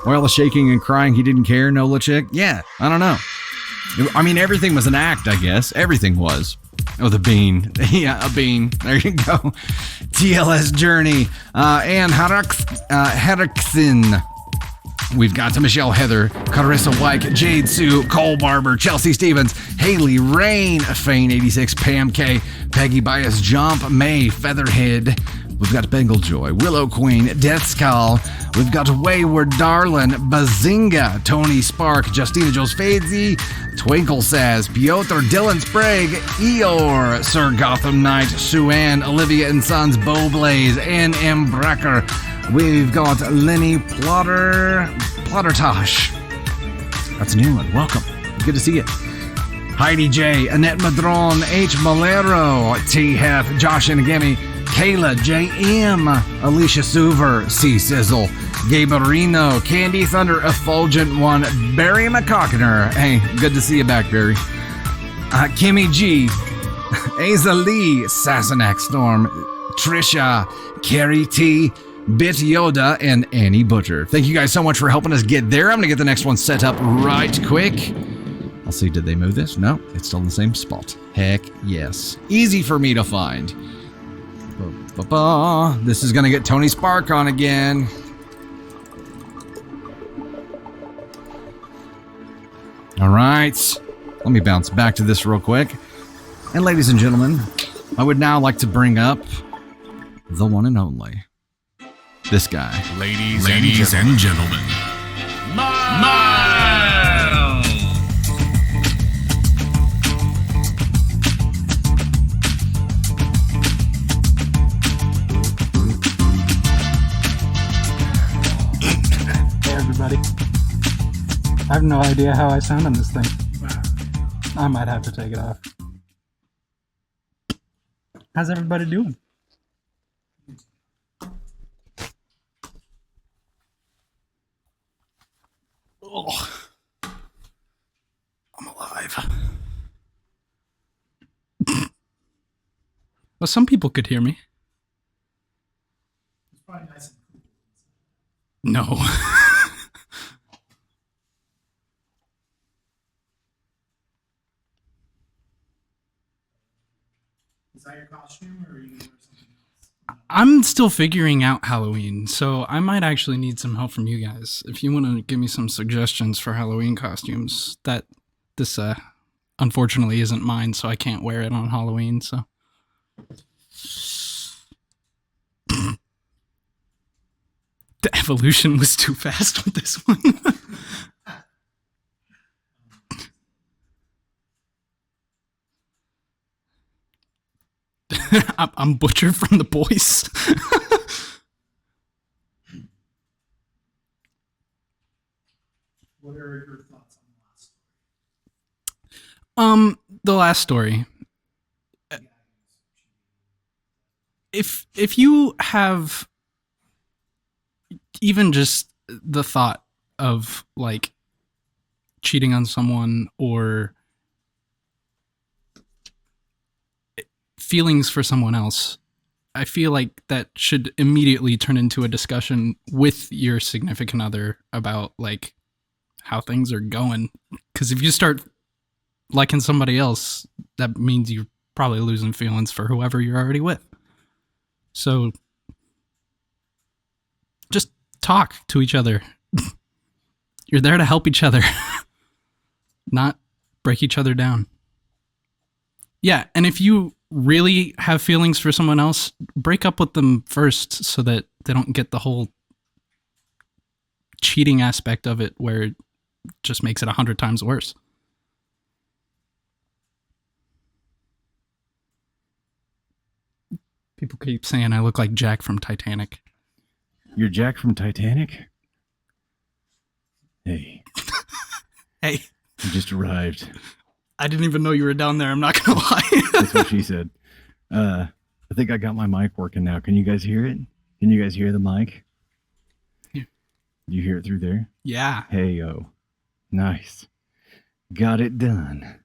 Well, the shaking and crying, he didn't care, Nola chick. Yeah, I don't know. I mean, everything was an act, I guess. Everything was. Oh, the bean. Yeah, a bean. There you go. TLS Journey. And Herrickson. We've got to Michelle Heather, Carissa White, Jade Sue, Cole Barber, Chelsea Stevens, Haley Rain, Fane 86, Pam K, Peggy Bias, Jump, May, Featherhead. We've got Bengal Joy, Willow Queen, Death Skull. We've got Wayward Darlin, Bazinga, Tony Spark, Justina Jules Fadesy, Twinkle Says, Piotr Dylan Sprague, Eeyore, Sir Gotham Knight, Suan, Olivia and Sons, Bowblaze, and M. Brecker. We've got Lenny Plottertosh. That's a new one. Welcome. Good to see you. Heidi J, Annette Madron, H. Malero, T. Hef, Josh Inagami, Kayla, J.M., Alicia Suver, C. Sizzle, Gabarino, Candy Thunder, Effulgent One, Barry McCockner. Hey, good to see you back, Barry. Kimmy G, Aza Lee, Sassenach Storm, Trisha, Carrie T., Bit Yoda, and Annie Butcher. Thank you guys so much for helping us get there. I'm going to get the next one set up right quick. I'll see, did they move this? No, it's still in the same spot. Heck yes. Easy for me to find. This is going to get Tony Spark on again. All right. Let me bounce back to this real quick. And ladies and gentlemen, I would now like to bring up the one and only. This guy.
Ladies and gentlemen. Miles!
Hey everybody. I have no idea how I sound on this thing. I might have to take it off. How's everybody doing?
Oh, I'm alive.
Well, some people could hear me.
It's probably nice and cool.
No.
Is that your costume, or are you going to wear something else?
I'm still figuring out Halloween, so I might actually need some help from you guys. If you want to give me some suggestions for Halloween costumes, this unfortunately isn't mine, so I can't wear it on Halloween. So the evolution was too fast with this one. I'm Butcher from The Boys.
What are your thoughts on
the last story. If you have even just the thought of like cheating on someone or feelings for someone else, I feel like that should immediately turn into a discussion with your significant other about like how things are going. Because if you start liking somebody else, that means you're probably losing feelings for whoever you're already with. So just talk to each other. You're there to help each other, not break each other down. Yeah, and if you really have feelings for someone else, break up with them first so that they don't get the whole cheating aspect of it where it just makes it 100 times worse. People keep saying I look like Jack from Titanic.
You're Jack from Titanic? Hey.
Hey.
You just arrived.
I didn't even know you were down there, I'm not gonna lie.
That's what she said. I think I got my mic working now. Can you guys hear it? Can you guys hear the mic?
Yeah.
You hear it through there?
Yeah.
Hey, yo. Nice. Got it done.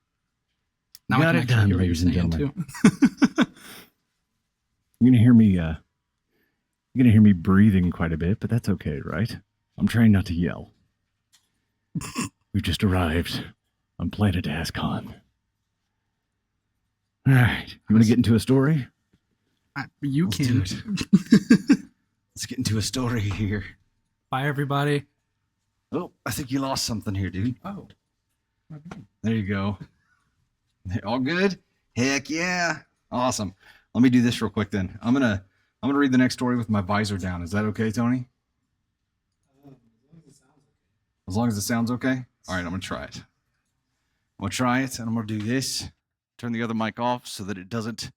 Now
got
I
it
can
done,
hear what you're
ladies and
saying,
gentlemen.
too.
You're gonna hear me breathing quite a bit, but that's okay, right? I'm trying not to yell. We've just arrived on planet Ascon. All right, you want to get into a story?
You
Let's
can.
do it. Let's get into a story here.
Bye, everybody.
Oh, I think you lost something here, dude.
Oh.
There you go. All good? Heck yeah. Awesome. Let me do this real quick then. I'm gonna read the next story with my visor down. Is that okay, Tony? As long as it sounds okay? All right, I'm gonna try it. I'm gonna try it, and I'm gonna do this. Turn the other mic off so that it doesn't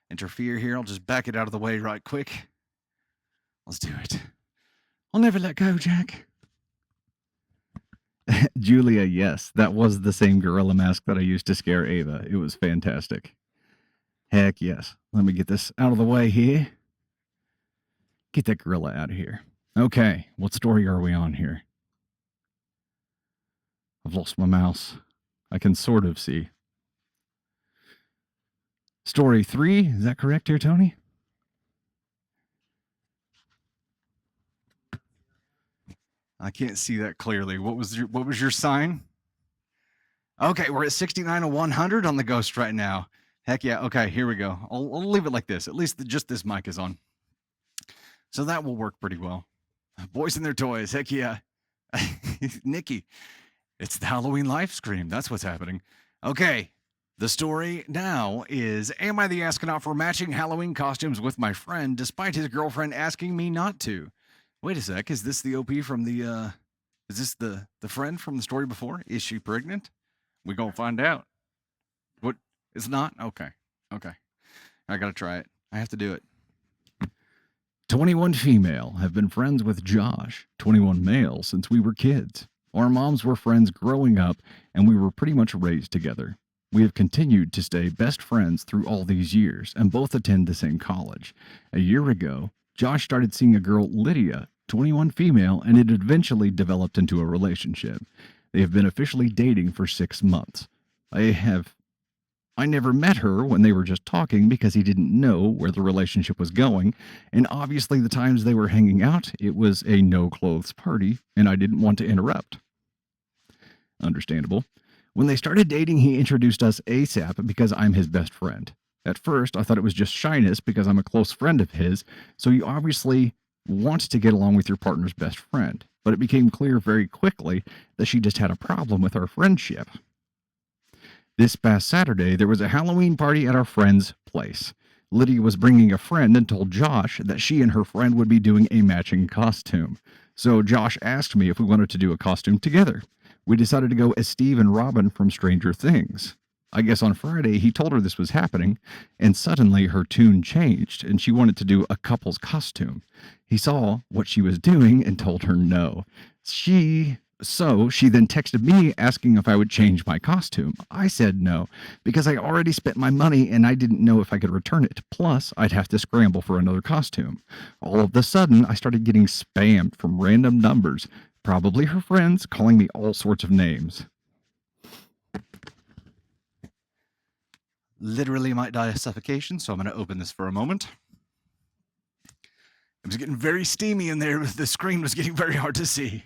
interfere here. I'll just back it out of the way right quick. Let's do it. I'll never let go, Jack.
Julia, yes, that was the same gorilla mask that I used to scare Ava. It was fantastic. Heck yes. Let me get this out of the way here. Get that gorilla out of here. Okay, what story are we on here? I've lost my mouse. I can sort of see. Story 3, is that correct here, Tony?
I can't see that clearly. What was your sign? Okay, we're at 69 of 100 on the ghost right now. Heck yeah. Okay, here we go. I'll leave it like this. At least just this mic is on. So that will work pretty well. Boys and their toys. Heck yeah. Nikki, it's the Halloween live stream. That's what's happening. Okay, the story now is, am I the astronaut for matching Halloween costumes with my friend despite his girlfriend asking me not to? Wait a sec. Is this the OP from the, is this the friend from the story before? Is she pregnant? We gonna find out. What? It's not? Okay. Okay. I gotta try it. I have to do it.
21 female have been friends with Josh, 21 male, since we were kids. Our moms were friends growing up, and we were pretty much raised together. We have continued to stay best friends through all these years, and both attend the same college. A year ago, Josh started seeing a girl, Lydia, 21 female, and it eventually developed into a relationship. They have been officially dating for 6 months. I never met her when they were just talking because he didn't know where the relationship was going, and obviously the times they were hanging out, it was a no-clothes party, and I didn't want to interrupt. Understandable. When they started dating, he introduced us ASAP because I'm his best friend. At first, I thought it was just shyness because I'm a close friend of his, so you obviously want to get along with your partner's best friend, but it became clear very quickly that she just had a problem with our friendship. This past Saturday, there was a Halloween party at our friend's place. Lydia was bringing a friend and told Josh that she and her friend would be doing a matching costume. So Josh asked me if we wanted to do a costume together. We decided to go as Steve and Robin from Stranger Things. I guess on Friday he told her this was happening, and suddenly her tune changed and she wanted to do a couple's costume. He saw what she was doing and told her no. She then texted me asking if I would change my costume. I said no, because I already spent my money and I didn't know if I could return it. Plus, I'd have to scramble for another costume. All of a sudden, I started getting spammed from random numbers, probably her friends, calling me all sorts of names. Literally might die of suffocation, so I'm going to open this for a moment. It was getting very steamy in there. The screen was getting very hard to see.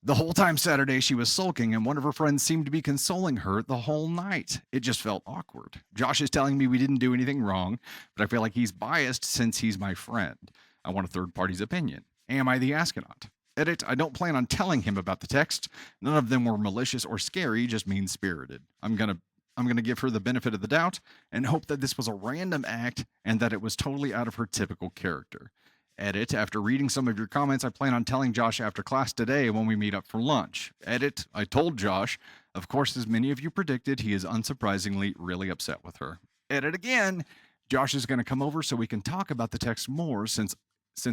The whole time Saturday, she was sulking, and one of her friends seemed to be consoling her the whole night. It just felt awkward. Josh is telling me we didn't do anything wrong, but I feel like he's biased since he's my friend. I want a third party's opinion. Am I the astronaut? Edit, I don't plan on telling him about the text. None of them were malicious or scary, just mean-spirited. I'm gonna give her the benefit of the doubt and hope that this was a random act and that it was totally out of her typical character. Edit, after reading some of your comments, I plan on telling Josh after class today when we meet up for lunch. Edit, I told Josh. Of course, as many of you predicted, he is unsurprisingly really upset with her. Edit again, Josh is going to come over so we can talk about the text more since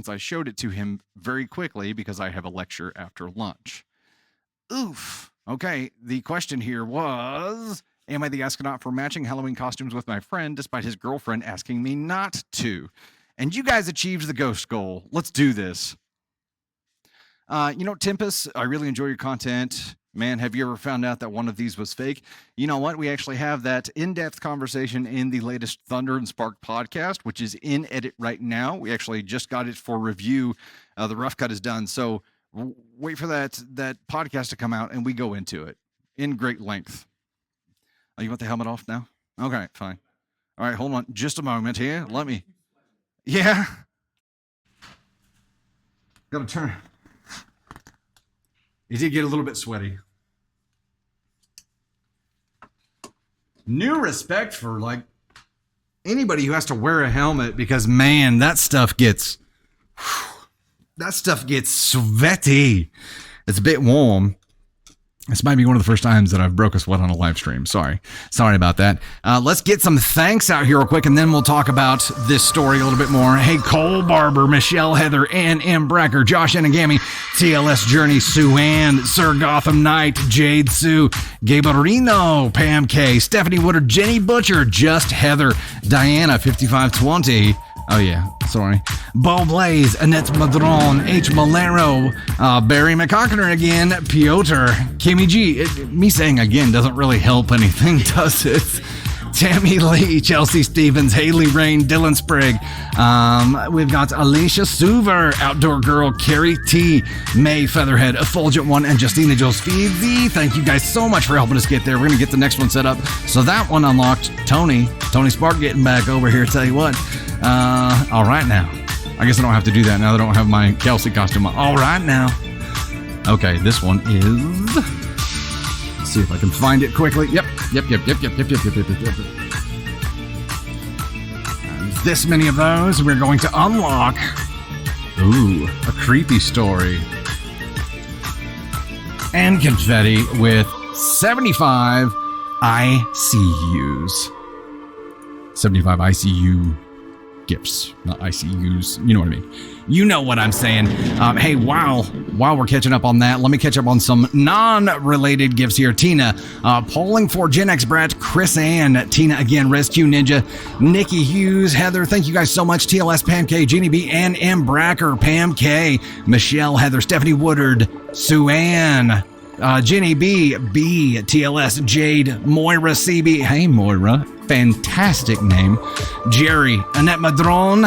I showed it to him very quickly because I have a lecture after lunch. Oof. Okay, the question here was, am I the astronaut for matching Halloween costumes with my friend despite his girlfriend asking me not to? And you guys achieved the ghost goal. Let's do this. Tempest, I really enjoy your content. Man, have you ever found out that one of these was fake? You know what? We actually have that in-depth conversation in the latest Thunder and Spark podcast, which is in edit right now. We actually just got it for review. The rough cut is done. So wait for that podcast to come out and we go into it in great length. Oh, you want the helmet off now? Okay, fine. All right, hold on just a moment here. Let me... Yeah. Gotta turn. It did get a little bit sweaty. New respect for anybody who has to wear a helmet because man, that stuff gets sweaty. It's a bit warm. This might be one of the first times that I've broke a sweat on a live stream. Sorry about that. Let's get some thanks out here real quick, and then we'll talk about this story a little bit more. Hey, Cole Barber, Michelle Heather, Ann M. Bracker, Josh Enagami, TLS Journey, Sue Ann, Sir Gotham Knight, Jade Sue, Gabrielino, Pam K, Stephanie Woodard, Jenny Butcher, Just Heather, Diana 5520. Oh, yeah. Sorry. Bo Blaze, Annette Madron, H. Malero, Barry McCockner again, Piotr, Kimmy G. Me saying again doesn't really help anything, does it? Tammy Lee, Chelsea Stevens, Haley Rain, Dylan Sprigg. We've got Alicia Suver, Outdoor Girl, Carrie T, May Featherhead, Effulgent One, and Justina Josephi. Thank you guys so much for helping us get there. We're going to get the next one set up. So that one unlocked. Tony Spark getting back over here. Tell you what. All right now. I guess I don't have to do that now that I don't have my Kelsey costume on. All right now. Okay, this one is... Let's see if I can find it quickly. Yep. This many of those we're going to unlock. Ooh, a creepy story. And confetti with 75 ICUs. 75 ICU gifts, not ICUs. You know what I mean. You know what I'm saying. Hey, while we're catching up on that, let me catch up on some non-related gifts here. Tina, polling for Gen X Brat, Chris Ann, Tina again, Rescue Ninja, Nikki Hughes, Heather, thank you guys so much. TLS, Pam K, Jeannie B, Ann M. Bracker, Pam K, Michelle, Heather, Stephanie Woodard, Sue Ann, Jenny B, TLS, Jade, Moira CB. Hey, Moira. Fantastic name. Jerry, Annette Madron,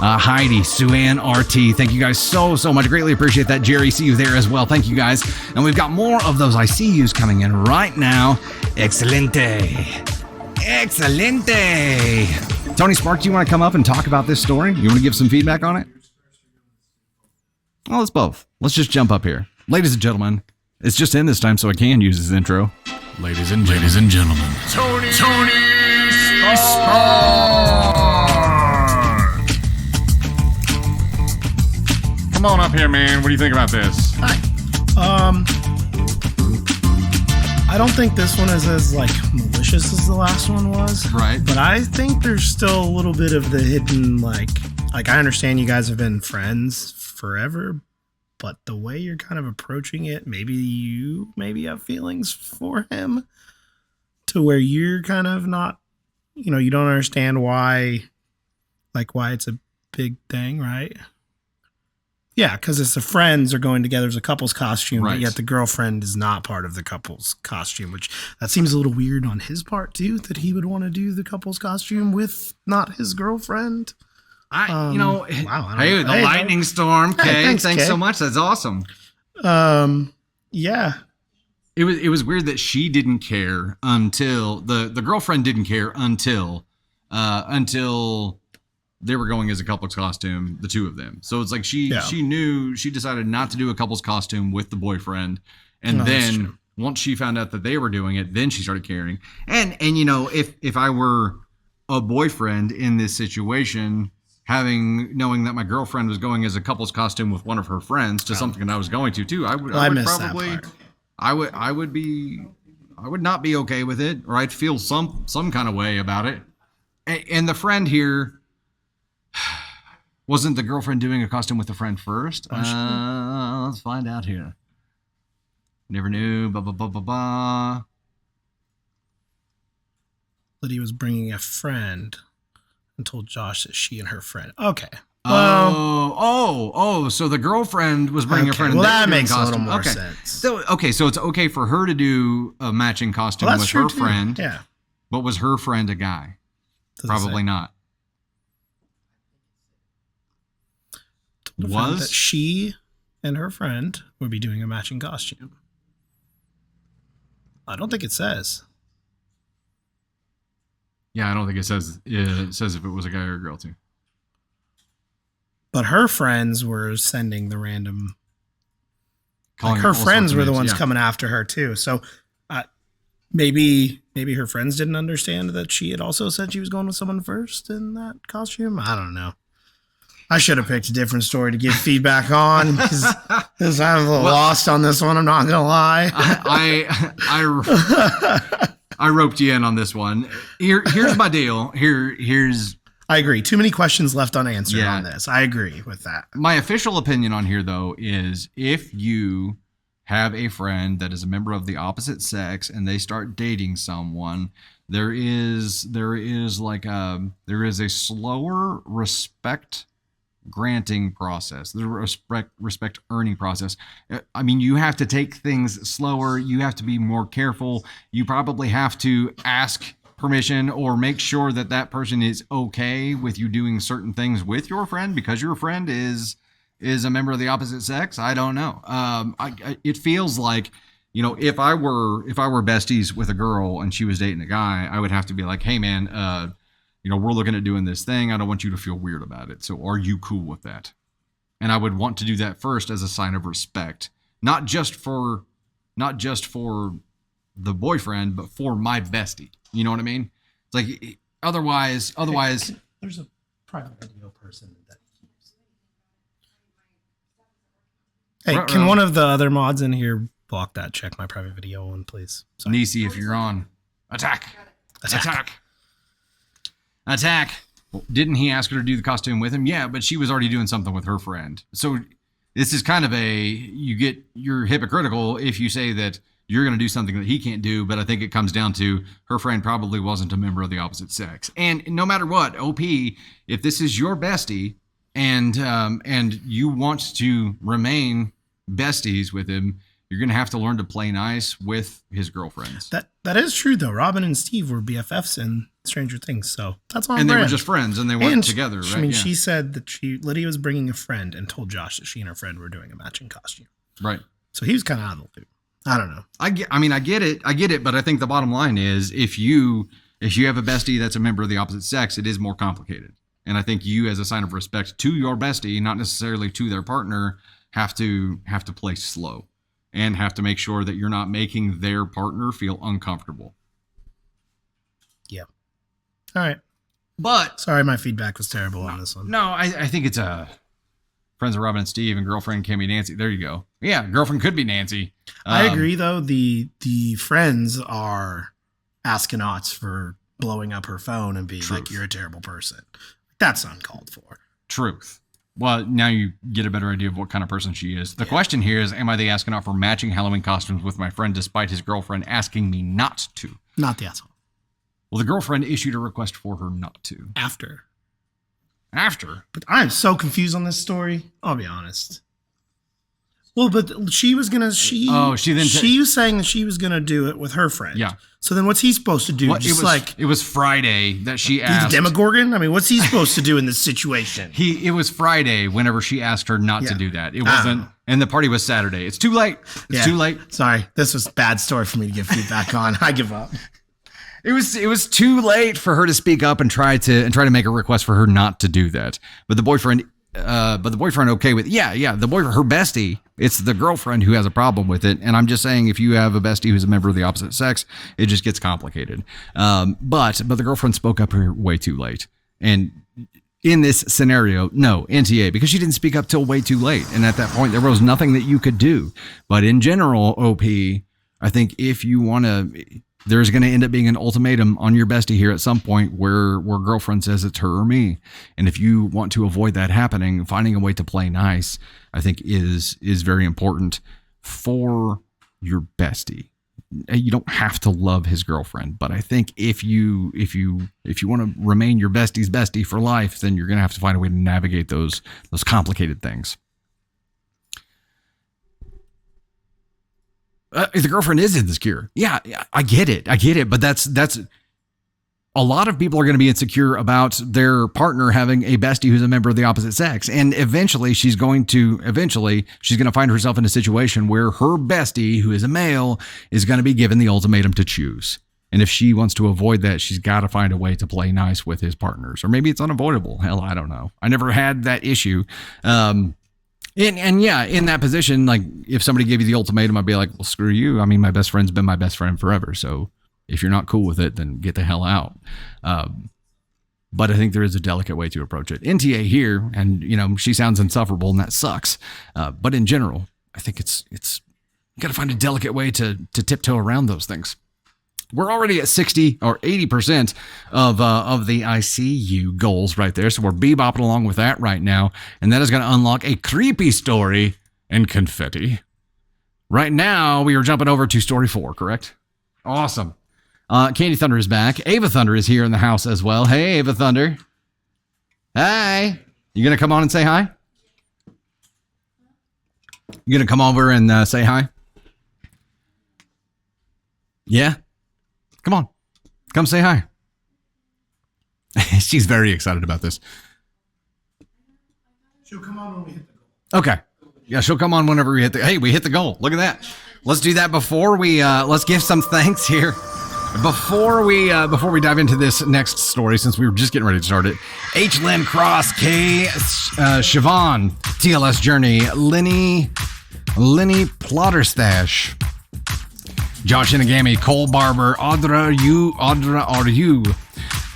Heidi, Sue-Ann, RT. Thank you guys so much. Greatly appreciate that. Jerry, see you there as well. Thank you guys. And we've got more of those ICUs coming in right now. Excelente. Tony Spark, do you want to come up and talk about this story? You want to give some feedback on it? Well, let's both. Let's just jump up here. Ladies and gentlemen, it's just in this time so I can use his intro.
Ladies and gentlemen, Tony
Come on up here, man. What do you think about this?
I don't think this one is as like malicious as the last one was.
Right.
But I think there's still a little bit of the hidden like I understand you guys have been friends forever, but the way you're kind of approaching it, maybe you have feelings for him to where you're kind of not, you don't understand why it's a big thing, right? Yeah, because it's the friends are going together as a couple's costume,
right.
But yet the girlfriend is not part of the couple's costume, which that seems a little weird on his part too, that he would want to do the couple's costume with not his girlfriend.
Wow.
The
lightning storm. Kay,
thanks,
thanks
Kay.
so much. That's awesome.
Yeah.
It was weird that she didn't care until the girlfriend didn't care until they were going as a couple's costume, the two of them. So it's like she knew, she decided not to do a couple's costume with the boyfriend, and then once she found out that they were doing it, then she started caring. And if I were a boyfriend in this situation, knowing that my girlfriend was going as a couple's costume with one of her friends to something that I was going to too, I would probably, I would not be okay with it, or I'd feel some kind of way about it. And the friend here, wasn't the girlfriend doing a costume with the friend first? Let's find out here. Never knew. Blah blah blah blah blah.
Lydia was bringing a friend and told Josh that she and her friend. Okay.
So the girlfriend was bringing a friend.
Well, that makes a little more sense.
So it's okay for her to do a matching costume with her friend.
Yeah.
But was her friend a guy? Probably not.
That she and her friend would be doing a matching costume. I don't think it says.
Yeah, I don't think it says. It says if it was a guy or a girl too.
But her friends were sending the random.
Calling
her friends were the ones coming after her too. So maybe her friends didn't understand that she had also said she was going with someone first in that costume. I don't know. I should have picked a different story to give feedback on because I'm a little lost on this one. I'm not gonna lie.
I roped you in on this one. Here's my deal. Here's.
I agree. Too many questions left unanswered on this. I agree with that.
My official opinion on here, though, is if you have a friend that is a member of the opposite sex and they start dating someone, there is a slower respect granting process, the respect earning process. I mean, you have to take things slower. You have to be more careful. You probably have to ask permission or make sure that person is okay with you doing certain things with your friend because your friend is a member of the opposite sex. I don't know. It feels like, if I were besties with a girl and she was dating a guy, I would have to be like, hey man, we're looking at doing this thing. I don't want you to feel weird about it. So are you cool with that? And I would want to do that first as a sign of respect, not just for the boyfriend, but for my bestie. You know what I mean? It's like otherwise.
There's a private video person that. Hey, can one of the other mods in here block that? Check my private video one, please. Sorry.
Nisi, if you're on, attack. Well, didn't he ask her to do the costume with him? Yeah, but she was already doing something with her friend. So this is kind of you're hypocritical if you say that you're going to do something that he can't do, but I think it comes down to her friend probably wasn't a member of the opposite sex. And no matter what, OP, if this is your bestie and you want to remain besties with him, you're going to have to learn to play nice with his girlfriends.
That is true, though. Robin and Steve were BFFs in Stranger Things, so that's on
And
brand.
they were just friends, and they went together, right?
I mean, she said that Lydia was bringing a friend and told Josh that she and her friend were doing a matching costume.
Right.
So he was kind of out of the loop. I don't know.
I get it, but I think the bottom line is if you have a bestie that's a member of the opposite sex, it is more complicated. And I think you, as a sign of respect to your bestie, not necessarily to their partner, have to play slow. and have to make sure that you're not making their partner feel uncomfortable.
Yeah. All right.
But
sorry, my feedback was terrible on this one.
No, I think it's friends of Robin and Steve and girlfriend can be Nancy. There you go. Yeah, girlfriend could be Nancy.
I agree, though. The friends are astronauts for blowing up her phone and being like, you're a terrible person. That's uncalled for.
Truth. Well, now you get a better idea of what kind of person she is. The question here is, am I the astronaut for matching Halloween costumes with my friend despite his girlfriend asking me not to?
Not the asshole.
Well, the girlfriend issued a request for her not to.
After.
But
I'm so confused on this story. I'll be honest. Well, but she was gonna. She was saying that she was gonna do it with her friend.
Yeah.
So then, what's he supposed to do?
It was Friday that she asked.
He's Demogorgon. I mean, what's he supposed to do in this situation?
It was Friday whenever she asked her not to do that. It wasn't, and the party was Saturday. It's too late. It's too late.
Sorry, this was a bad story for me to give feedback on. I give up.
It was too late for her to speak up and try to make a request for her not to do that. But the boyfriend okay with the boyfriend, her bestie. It's the girlfriend who has a problem with it. And I'm just saying, if you have a bestie who's a member of the opposite sex, it just gets complicated. But the girlfriend spoke up here way too late. And in this scenario, no, NTA, because she didn't speak up till way too late. And at that point, there was nothing that you could do. But in general, OP, I think if you want to, there's going to end up being an ultimatum on your bestie here at some point where girlfriend says it's her or me. And if you want to avoid that happening, finding a way to play nice, I think is very important for your bestie. You don't have to love his girlfriend, but I think if you want to remain your bestie's bestie for life, then you're going to have to find a way to navigate those complicated things. The girlfriend is insecure. Yeah, I get it. But that's a lot of people are going to be insecure about their partner having a bestie who's a member of the opposite sex. And eventually she's going to find herself in a situation where her bestie, who is a male, is going to be given the ultimatum to choose. And if she wants to avoid that, she's got to find a way to play nice with his partners. Or maybe it's unavoidable. Hell, I don't know. I never had that issue. In that position, like if somebody gave you the ultimatum, I'd be like, well, screw you. I mean, my best friend's been my best friend forever. So if you're not cool with it, then get the hell out. But I think there is a delicate way to approach it. NTA here, and she sounds insufferable and that sucks. But in general, I think it's you got to find a delicate way to tiptoe around those things. We're already at 60 or 80% of the ICU goals right there. So we're bebopping along with that right now. And that is going to unlock a creepy story and confetti. Right now, we are jumping over to story 4, correct? Awesome. Candy Thunder is back. Ava Thunder is here in the house as well. Hey, Ava Thunder. Hi. You going to come on and say hi? You going to come over and say hi? Yeah? Come on. Come say hi. She's very excited about this.
She'll come on when we hit the goal.
Okay. Yeah, she'll come on whenever we hit the... Hey, we hit the goal. Look at that. Let's do that before we... let's give some thanks here. Before we dive into this next story, since we were just getting ready to start it. H. Lynn Cross, K. Siobhan, TLS Journey, Lenny Plotterstash, Josh Inagami, Cole Barber, Audra R.U.,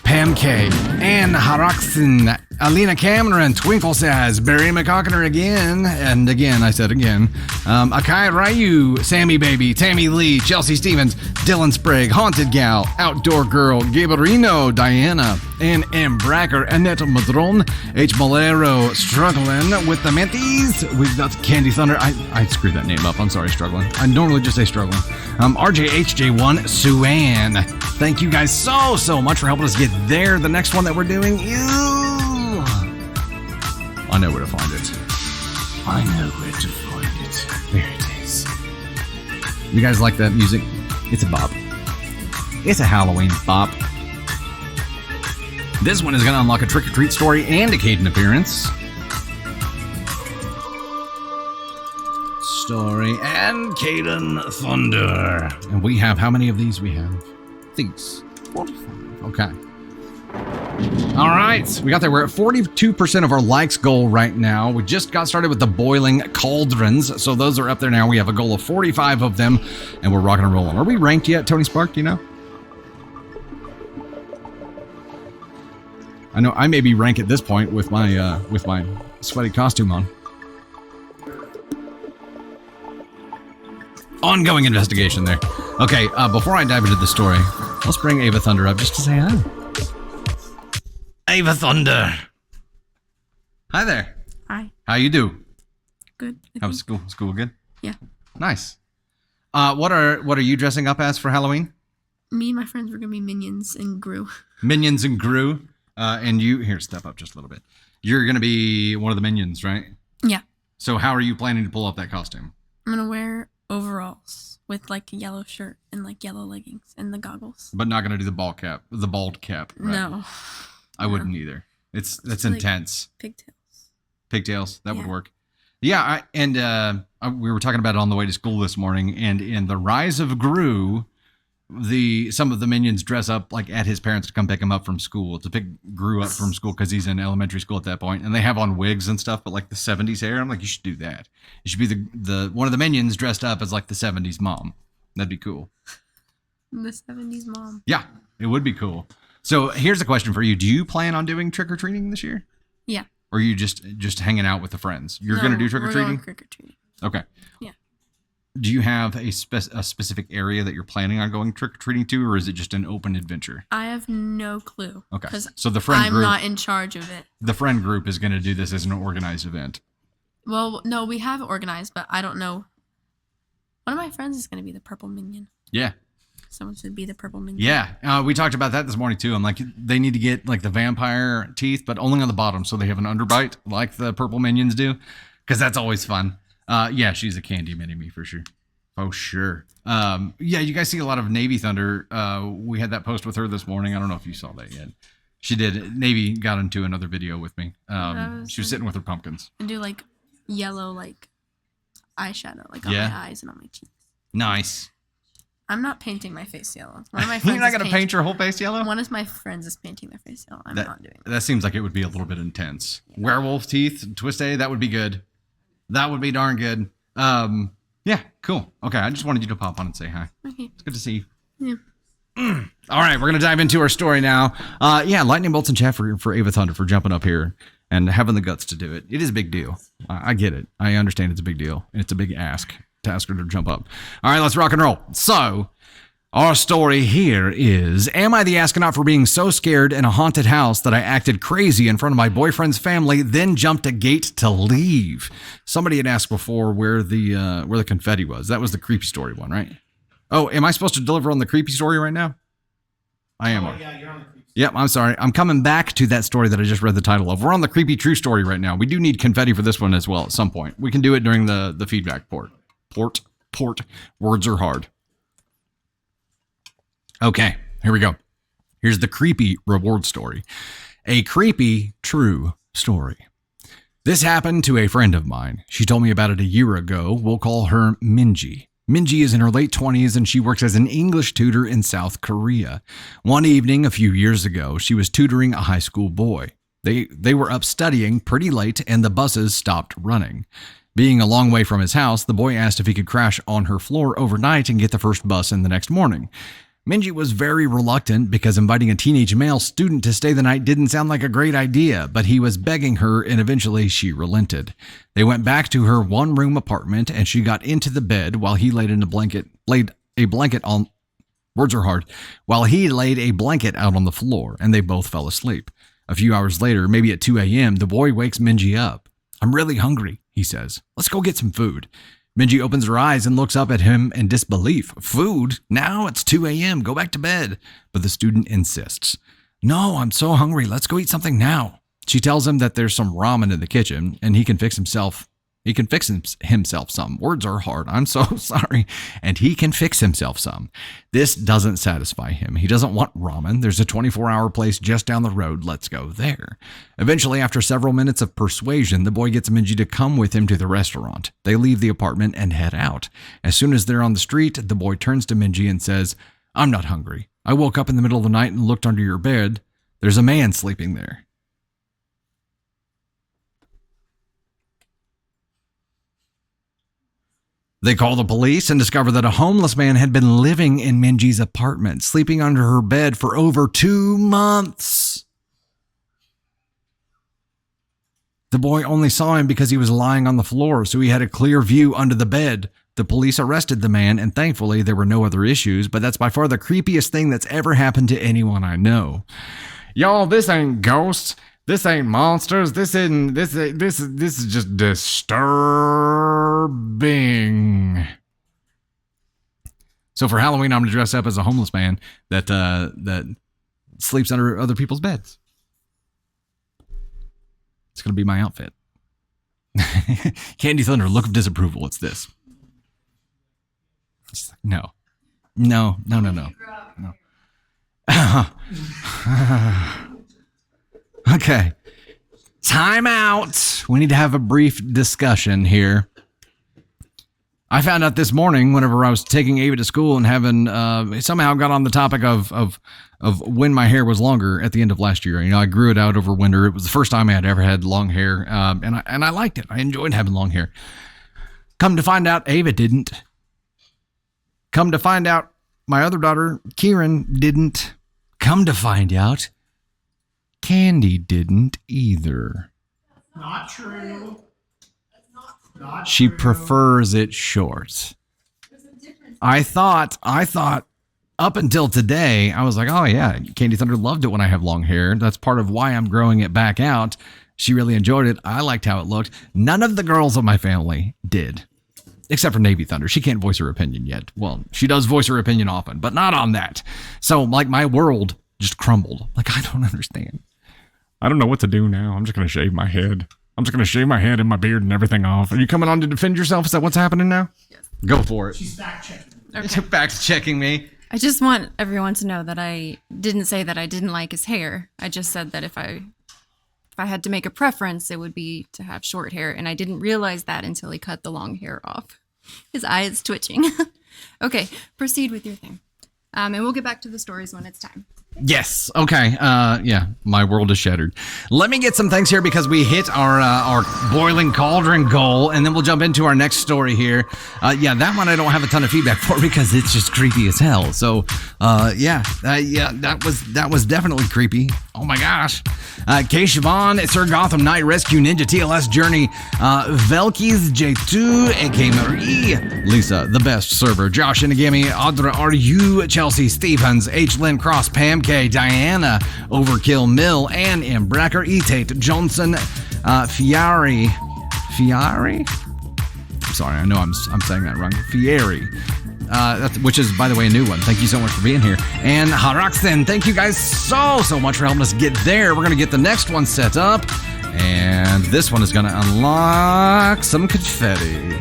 Pam K, Ann Haraxin, Alina Cameron, Twinkle Says, Barry McCockner again, and again, I said again, Akai Ryu, Sammy Baby, Tammy Lee, Chelsea Stevens, Dylan Sprague, Haunted Gal, Outdoor Girl, Gabrielino, Diana, N. M. Bracker, Annette Madron, H. Malero, Struggling with the Menties, we've got Candy Thunder, I screwed that name up, I'm sorry, Struggling, I normally just say Struggling, RJHJ1, Suan, thank you guys so much for helping us get there. The next one that we're doing is... I know where to find it. There it is. You guys like that music? It's a bop. It's a Halloween bop. This one is going to unlock a trick-or-treat story and a Caden appearance. Story and Caden Thunder. And we have, how many of these we have? These. 45. Okay. All right, we got there. We're at 42% of our likes goal right now. We just got started with the boiling cauldrons, so those are up there now. We have a goal of 45 of them, and we're rocking and rolling. Are we ranked yet, Tony Spark? Do you know? I know I may be rank at this point with my sweaty costume on. Ongoing investigation there. Okay, before I dive into the story, let's bring Ava Thunder up just to say hi. Ava Thunder. Hi there.
Hi.
How you do?
Good.
How was school? School good?
Yeah.
Nice. What are you dressing up as for Halloween?
Me and my friends were gonna be Minions and Gru.
Minions and Gru. And you here, step up just a little bit. You're gonna be one of the Minions, right?
Yeah.
So how are you planning to pull off that costume?
I'm gonna wear overalls with like a yellow shirt and like yellow leggings and the goggles.
But not gonna do the bald cap. Right?
No.
I wouldn't either. That's
like
intense.
Pigtails.
That would work. Yeah, we were talking about it on the way to school this morning, and in the Rise of Gru, some of the Minions dress up like at his parents to come pick him up from school, to pick Gru up from school because he's in elementary school at that point, and they have on wigs and stuff, but like the 70s hair. I'm like, you should do that. You should be the one of the Minions dressed up as like the 70s mom. That'd be cool.
The 70s mom.
Yeah, it would be cool. So here's a question for you. Do you plan on doing trick-or-treating this year?
Yeah.
Or are you just hanging out with the friends? You're going to do trick-or-treating?
We're going trick-or-treating.
Okay.
Yeah.
Do you have a specific area that you're planning on going trick-or-treating to, or is it just an open adventure?
I have no clue.
Okay. So the friend group...
I'm not in charge of it.
The friend group is going to do this as an organized event.
Well, no, we have it organized, but I don't know. One of my friends is going to be the purple minion.
Yeah.
Someone should be the purple minion.
Yeah, we talked about that this morning too. I'm like, they need to get like the vampire teeth, but only on the bottom, so they have an underbite like the purple minions do, because that's always fun. Yeah, she's a candy mini-me for sure. Oh, sure. Yeah, you guys see a lot of Navy Thunder. We had that post with her this morning. I don't know if you saw that yet. She did. Navy got into another video with me. She was sitting with her pumpkins.
And do like yellow like eyeshadow like on my eyes and on my cheeks.
Nice.
I'm not painting my face yellow. One of my friends
You're not going to paint your whole face yellow?
One of my friends is painting their face yellow. I'm not doing that.
That seems like it would be a little bit intense. Werewolf teeth, twist A, that would be good. That would be darn good. Yeah, cool. Okay, I just wanted you to pop on and say hi.
Okay.
It's good to see
you.
Yeah. All right, we're going to dive into our story now. Yeah, lightning bolts and chat for Ava Thunder for jumping up here and having the guts to do it. It is a big deal. I get it. I understand it's a big deal. It's a big ask to ask her to jump up. All right, let's rock and roll. So, our story here is, am I the astronaut for being so scared in a haunted house that I acted crazy in front of my boyfriend's family, then jumped a gate to leave? Somebody had asked before where the confetti was. That was the creepy story one, right? Oh, am I supposed to deliver on the creepy story right now? I am.
Oh, yeah, you're on the creepy story.
Yep, I'm sorry. I'm coming back to that story that I just read the title of. We're on the creepy true story right now. We do need confetti for this one as well at some point. We can do it during the feedback port. Words are hard. Okay, here we go. Here's the creepy reward story. A creepy true story. This happened to a friend of mine. She told me about it a year ago. We'll call her Minji. Minji is in her late 20s and she works as an English tutor in South Korea. One evening a few years ago, she was tutoring a high school boy. They were up studying pretty late and the buses stopped running. Being a long way from his house, the boy asked if he could crash on her floor overnight and get the first bus in the next morning. Minji was very reluctant because inviting a teenage male student to stay the night didn't sound like a great idea, but he was begging her and eventually she relented. They went back to her one-room apartment and she got into the bed while he laid a blanket out on the floor, and they both fell asleep. A few hours later, maybe at 2 a.m., the boy wakes Minji up. "I'm really hungry," he says. "Let's go get some food." Minji opens her eyes and looks up at him in disbelief. "Food? Now? It's 2 a.m. Go back to bed." But the student insists. "No, I'm so hungry. Let's go eat something now." She tells him that there's some ramen in the kitchen and he can fix himself some. Words are hard. I'm so sorry. And he can fix himself some. This doesn't satisfy him. He doesn't want ramen. There's a 24-hour place just down the road. Let's go there. Eventually, after several minutes of persuasion, the boy gets Minji to come with him to the restaurant. They leave the apartment and head out. As soon as they're on the street, the boy turns to Minji and says, "I'm not hungry. I woke up in the middle of the night and looked under your bed. there's a man sleeping there. They call the police and discover that a homeless man had been living in Minji's apartment, sleeping under her bed for over 2 months. The boy only saw him because he was lying on the floor, so he had a clear view under the bed. The police arrested the man, and thankfully there were no other issues, but that's by far the creepiest thing that's ever happened to anyone I know. Y'all, this ain't ghosts. This ain't monsters. This is just disturbing. So for Halloween, I'm gonna dress up as a homeless man that sleeps under other people's beds. It's gonna be my outfit. Candy Thunder, look of disapproval. It's this. It's like, no. Okay. Time out. We need to have a brief discussion here. I found out this morning whenever I was taking Ava to school and having somehow got on the topic of when my hair was longer at the end of last year. You know, I grew it out over winter. It was the first time I had ever had long hair, and I liked it. I enjoyed having long hair. Come to find out, Ava didn't. Come to find out, my other daughter, Kieran, didn't. Come to find out, Candy didn't either.
Not true. Not
she
true.
prefers it short. I thought up until today, I was like, oh yeah, Candy Thunder loved it when I have long hair. That's part of why I'm growing it back out. She really enjoyed it. I liked how it looked. None of the girls of my family did. Except for Navy Thunder. She can't voice her opinion yet. Well, she does voice her opinion often, but not on that. So, like, my world just crumbled. Like, I don't understand. I don't know what to do now. I'm just going to shave my head. I'm just going to shave my head and my beard and everything off. Are you coming on to defend yourself? Is that what's happening now?
Yes.
Go for it.
She's fact-checking.
Okay.
Fact-checking me.
I just want everyone to know that I didn't say that I didn't like his hair. I just said that if I had to make a preference, it would be to have short hair, and I didn't realize that until he cut the long hair off. His eye is twitching. Okay, proceed with your thing. And we'll get back to the stories when it's time.
Yes. Okay. Yeah. My world is shattered. Let me get some things here because we hit our boiling cauldron goal, and then we'll jump into our next story here. Yeah, that one I don't have a ton of feedback for because it's just creepy as hell. So, yeah, that was definitely creepy. Oh my gosh. K. Siobhan, Sir Gotham Knight Rescue Ninja TLS Journey, Velkis J2, aka Marie, Lisa, the best server, Josh Inagami, Audra RU, Chelsea Stevens, H. Lynn Cross, Pam K, Diana, Overkill Mill, Ann M, Bracker Etate, Johnson, Fiari. I'm sorry, I know I'm saying that wrong. Fieri. Which is, by the way, a new one. Thank you so much for being here. And Haraxen, thank you guys so much for helping us get there. We're going to get the next one set up. And this one is going to unlock some confetti.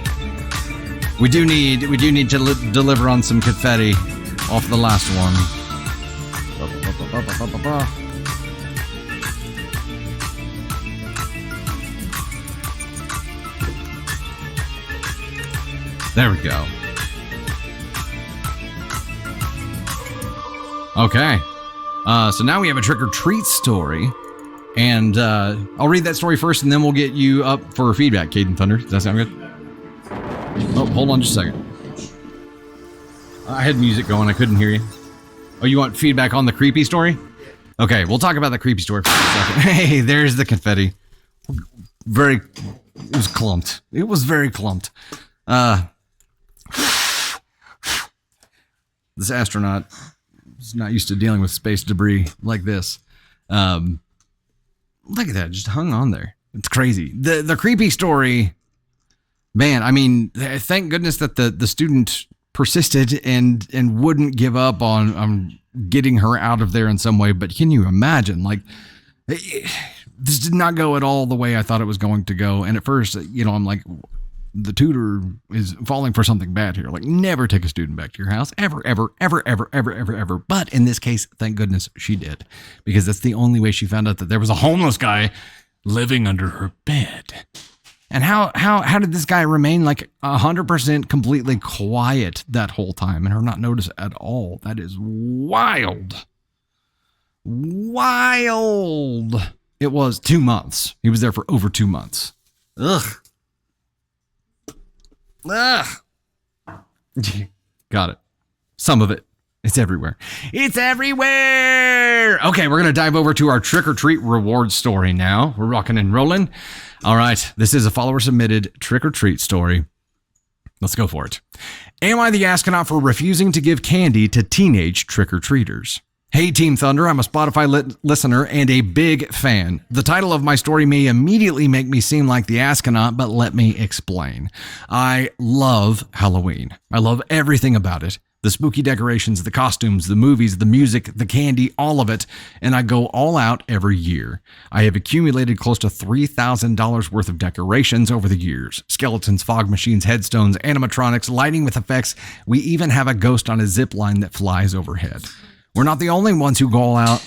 We do need to deliver on some confetti off the last one. There we go. Okay. So now we have a trick or treat story. And I'll read that story first and then we'll get you up for feedback, Caden Thunder. Does that sound good? Oh, hold on just a second. I had music going. I couldn't hear you. Oh, you want feedback on the creepy story? Okay, we'll talk about the creepy story for a second. Hey, there's the confetti. It was clumped. It was very clumped. This astronaut is not used to dealing with space debris like this. Look at that, just hung on there. It's crazy. The creepy story, man, I mean, thank goodness that the student persisted and wouldn't give up on getting her out of there in some way. But can you imagine, like, this did not go at all the way I thought it was going to go. And at first, you know, I'm like, the tutor is falling for something bad here. Like, never take a student back to your house, ever. But in this case, thank goodness she did, because that's the only way she found out that there was a homeless guy living under her bed. And how did this guy remain like 100% completely quiet that whole time and her not notice at all? That is wild. Wild. It was 2 months. He was there for over 2 months. Ugh. Got it. Some of it. It's everywhere. It's everywhere. Okay, we're going to dive over to our trick or treat reward story now. We're rocking and rolling. All right, this is a follower submitted trick or treat story. Let's go for it. Am I the astronaut for refusing to give candy to teenage trick or treaters? Hey, Team Thunder, I'm a Spotify listener and a big fan. The title of my story may immediately make me seem like the astronaut, but let me explain. I love Halloween. I love everything about it. The spooky decorations, the costumes, the movies, the music, the candy, all of it. And I go all out every year. I have accumulated close to $3,000 worth of decorations over the years. Skeletons, fog machines, headstones, animatronics, lighting with effects. We even have a ghost on a zip line that flies overhead. We're not the only ones who go all out.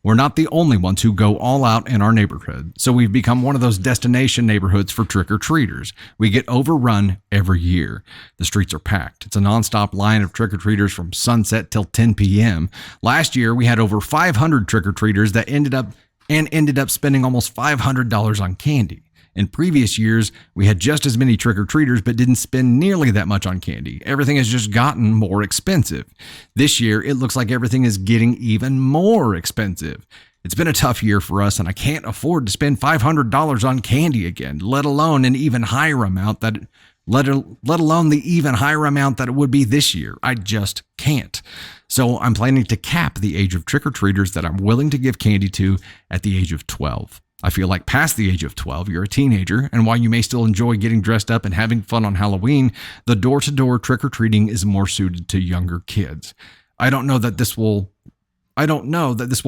We're not the only ones who go all out in our neighborhood. So we've become one of those destination neighborhoods for trick-or-treaters. We get overrun every year. The streets are packed. It's a nonstop line of trick-or-treaters from sunset till 10 p.m. Last year, we had over 500 trick-or-treaters that ended up spending almost $500 on candy. In previous years, we had just as many trick-or-treaters but didn't spend nearly that much on candy. Everything has just gotten more expensive. This year, it looks like everything is getting even more expensive. It's been a tough year for us, and I can't afford to spend $500 on candy again, let alone the even higher amount that it would be this year. I just can't. So I'm planning to cap the age of trick-or-treaters that I'm willing to give candy to at the age of 12. I feel like past the age of 12, you're a teenager, and while you may still enjoy getting dressed up and having fun on Halloween, the door-to-door trick-or-treating is more suited to younger kids. I don't know that this will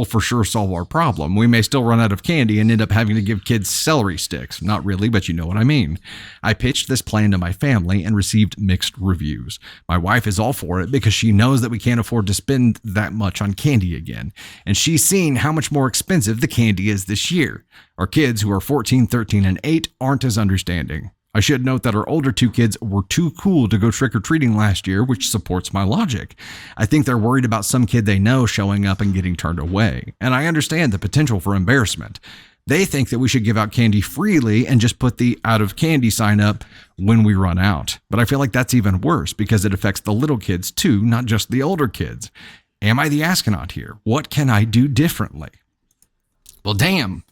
for sure solve our problem. We may still run out of candy and end up having to give kids celery sticks. Not really, but you know what I mean. I pitched this plan to my family and received mixed reviews. My wife is all for it because she knows that we can't afford to spend that much on candy again. And she's seen how much more expensive the candy is this year. Our kids, who are 14, 13, and 8, aren't as understanding. I should note that our older 2 kids were too cool to go trick-or-treating last year, which supports my logic. I think they're worried about some kid they know showing up and getting turned away, and I understand the potential for embarrassment. They think that we should give out candy freely and just put the out of candy sign up when we run out. But I feel like that's even worse because it affects the little kids too, not just the older kids. Am I the astronaut here? What can I do differently? Well, damn.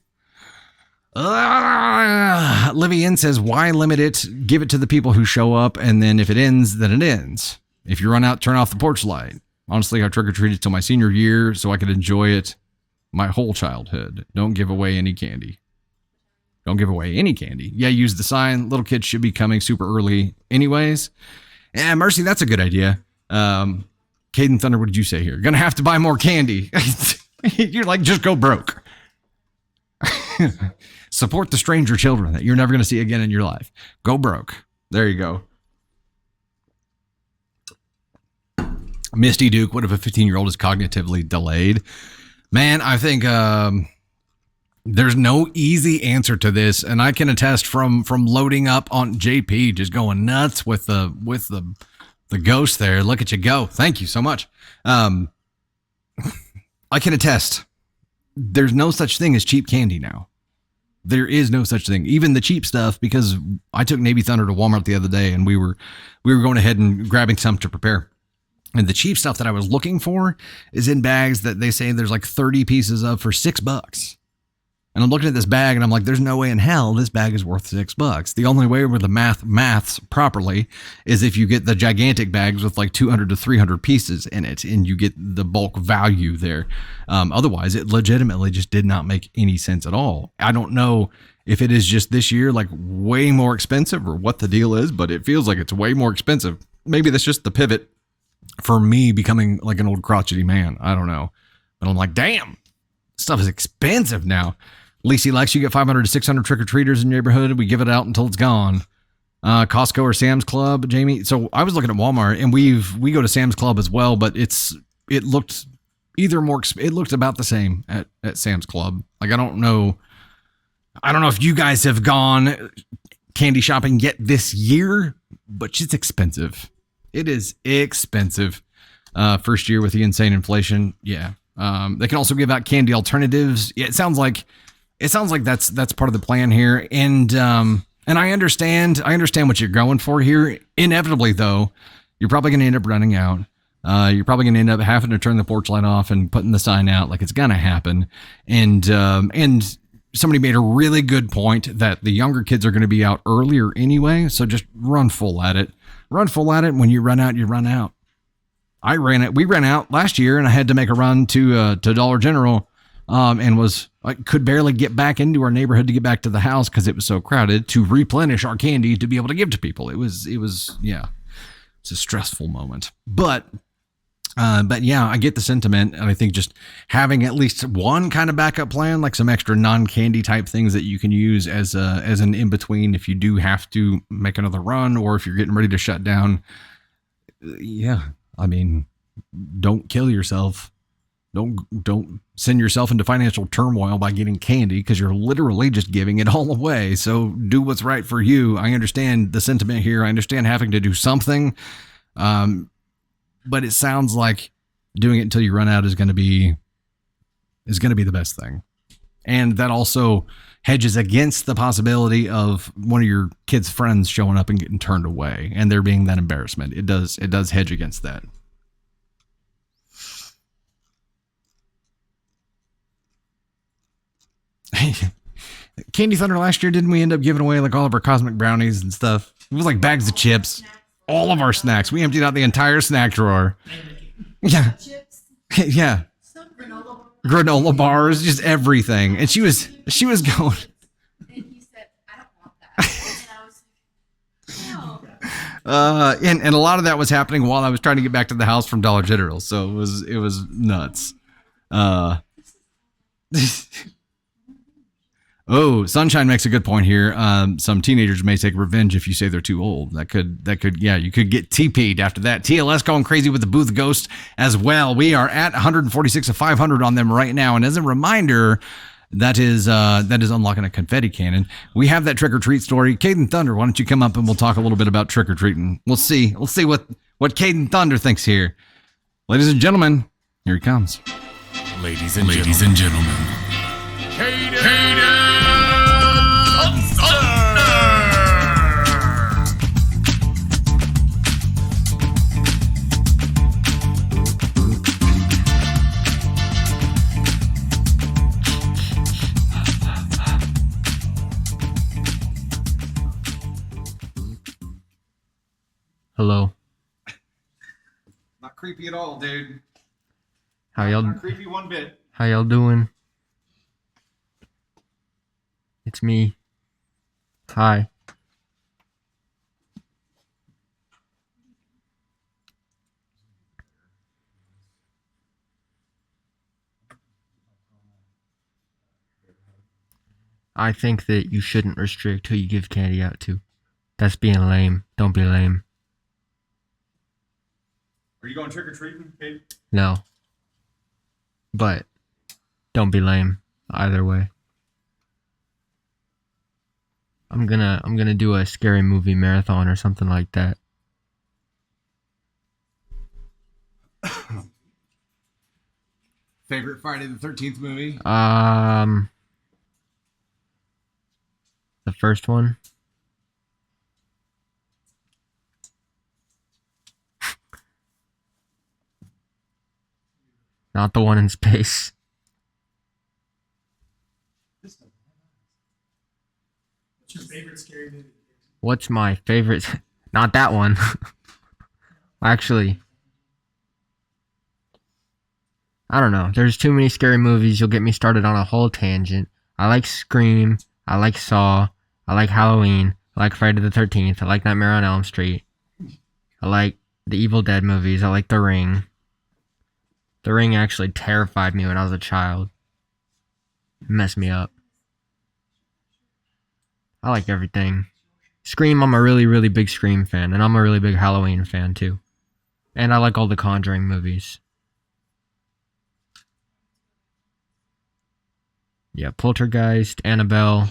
Livian says, why limit it? Give it to the people who show up, and then if it ends, then it ends. If you run out, turn off the porch light. Honestly, I trick-or-treated till my senior year so I could enjoy it my whole childhood. Don't give away any candy. Don't give away any candy. Yeah, use the sign. Little kids should be coming super early anyways. And Mercy, that's a good idea. Caden Thunder, what did you say here? Gonna have to buy more candy. You're like, just go broke. Support the stranger children that you're never going to see again in your life. Go broke. There you go. Misty Duke, what if a 15-year-old is cognitively delayed? Man, I think there's no easy answer to this, and I can attest from loading up on JP, just going nuts with the ghost there. Look at you go. Thank you so much. I can attest. There's no such thing as cheap candy now. There is no such thing. Even the cheap stuff, because I took Navy Thunder to Walmart the other day and we were going ahead and grabbing some to prepare. And the cheap stuff that I was looking for is in bags that they say there's like 30 pieces of for $6. And I'm looking at this bag and I'm like, there's no way in hell this bag is worth $6. The only way where the maths properly is if you get the gigantic bags with like 200 to 300 pieces in it and you get the bulk value there. Otherwise, it legitimately just did not make any sense at all. I don't know if it is just this year like way more expensive or what the deal is, but it feels like it's way more expensive. Maybe that's just the pivot for me becoming like an old crotchety man. I don't know. But I'm like, damn, stuff is expensive now. Lacey likes you get 500 to 600 trick-or-treaters in your neighborhood. We give it out until it's gone. Costco or Sam's Club, Jamie. So I was looking at Walmart and we go to Sam's Club as well, but it looked about the same at Sam's Club. Like, I don't know if you guys have gone candy shopping yet this year, but it's expensive. It is expensive. First year with the insane inflation. Yeah. They can also give out candy alternatives. It sounds like that's part of the plan here. And I understand what you're going for here. Inevitably, though, you're probably going to end up running out. You're probably going to end up having to turn the porch light off and putting the sign out, like it's going to happen. And somebody made a really good point that the younger kids are going to be out earlier anyway. So just run full at it. Run full at it. When you run out, you run out. We ran out last year, and I had to make a run to Dollar General, and could barely get back into our neighborhood to get back to the house because it was so crowded to replenish our candy to be able to give to people. It was it's a stressful moment, but yeah, I get the sentiment, and I think just having at least one kind of backup plan, like some extra non-candy type things that you can use as an in-between if you do have to make another run, or if you're getting ready to shut down. Yeah, I mean, don't kill yourself. Don't send yourself into financial turmoil by getting candy, because you're literally just giving it all away. So do what's right for you. I understand the sentiment here. I understand having to do something. But it sounds like doing it until you run out is going to be the best thing. And that also hedges against the possibility of one of your kids' friends showing up and getting turned away and there being that embarrassment. It does hedge against that. Candy Thunder last year, didn't we end up giving away like all of our cosmic brownies and stuff? It was like bags of chips. All of our snacks. We emptied out the entire snack drawer. Yeah. Yeah. Granola bars, just everything. And she was going.
And he said, I don't want that. And I was like, no.
And a lot of that was happening while I was trying to get back to the house from Dollar General. So it was nuts. Oh, Sunshine makes a good point here. Some teenagers may take revenge if you say they're too old. That could, yeah, you could get TP'd after that. TLS going crazy with the Booth Ghost as well. We are at 146 of 500 on them right now. And as a reminder, that is unlocking a confetti cannon. We have that trick or treat story. Caden Thunder, why don't you come up and we'll talk a little bit about trick or treating. We'll see what Caden Thunder thinks here. Ladies and gentlemen, here he comes.
Ladies and gentlemen. Caden!
Hello.
Not creepy at all, dude.
How y'all?
Not creepy one bit.
How y'all doing? It's me. Hi. I think that you shouldn't restrict who you give candy out to. That's being lame. Don't be lame.
Are you going trick-or-treating, Kate?
No. But don't be lame either way. I'm gonna do a scary movie marathon or something like that.
Favorite Friday the 13th movie?
The first one. Not the one in space.
What's your favorite scary movie?
What's my favorite? Not that one. Actually, I don't know. There's too many scary movies. You'll get me started on a whole tangent. I like Scream. I like Saw. I like Halloween. I like Friday the 13th. I like Nightmare on Elm Street. I like the Evil Dead movies. I like The Ring. The Ring actually terrified me when I was a child. It messed me up. I like everything. Scream, I'm a really, really big Scream fan, and I'm a really big Halloween fan too. And I like all the Conjuring movies. Yeah, Poltergeist, Annabelle.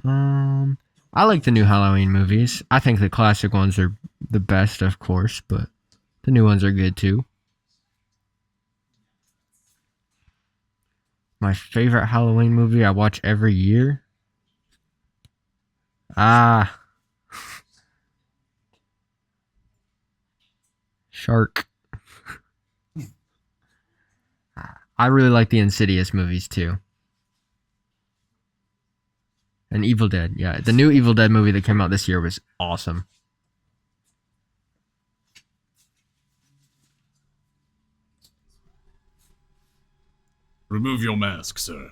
I like the new Halloween movies. I think the classic ones are the best, of course, but The new ones are good too. My favorite Halloween movie I watch every year? Shark. I really like the Insidious movies too. And Evil Dead, yeah. The new Evil Dead movie that came out this year was awesome.
Remove your mask, sir.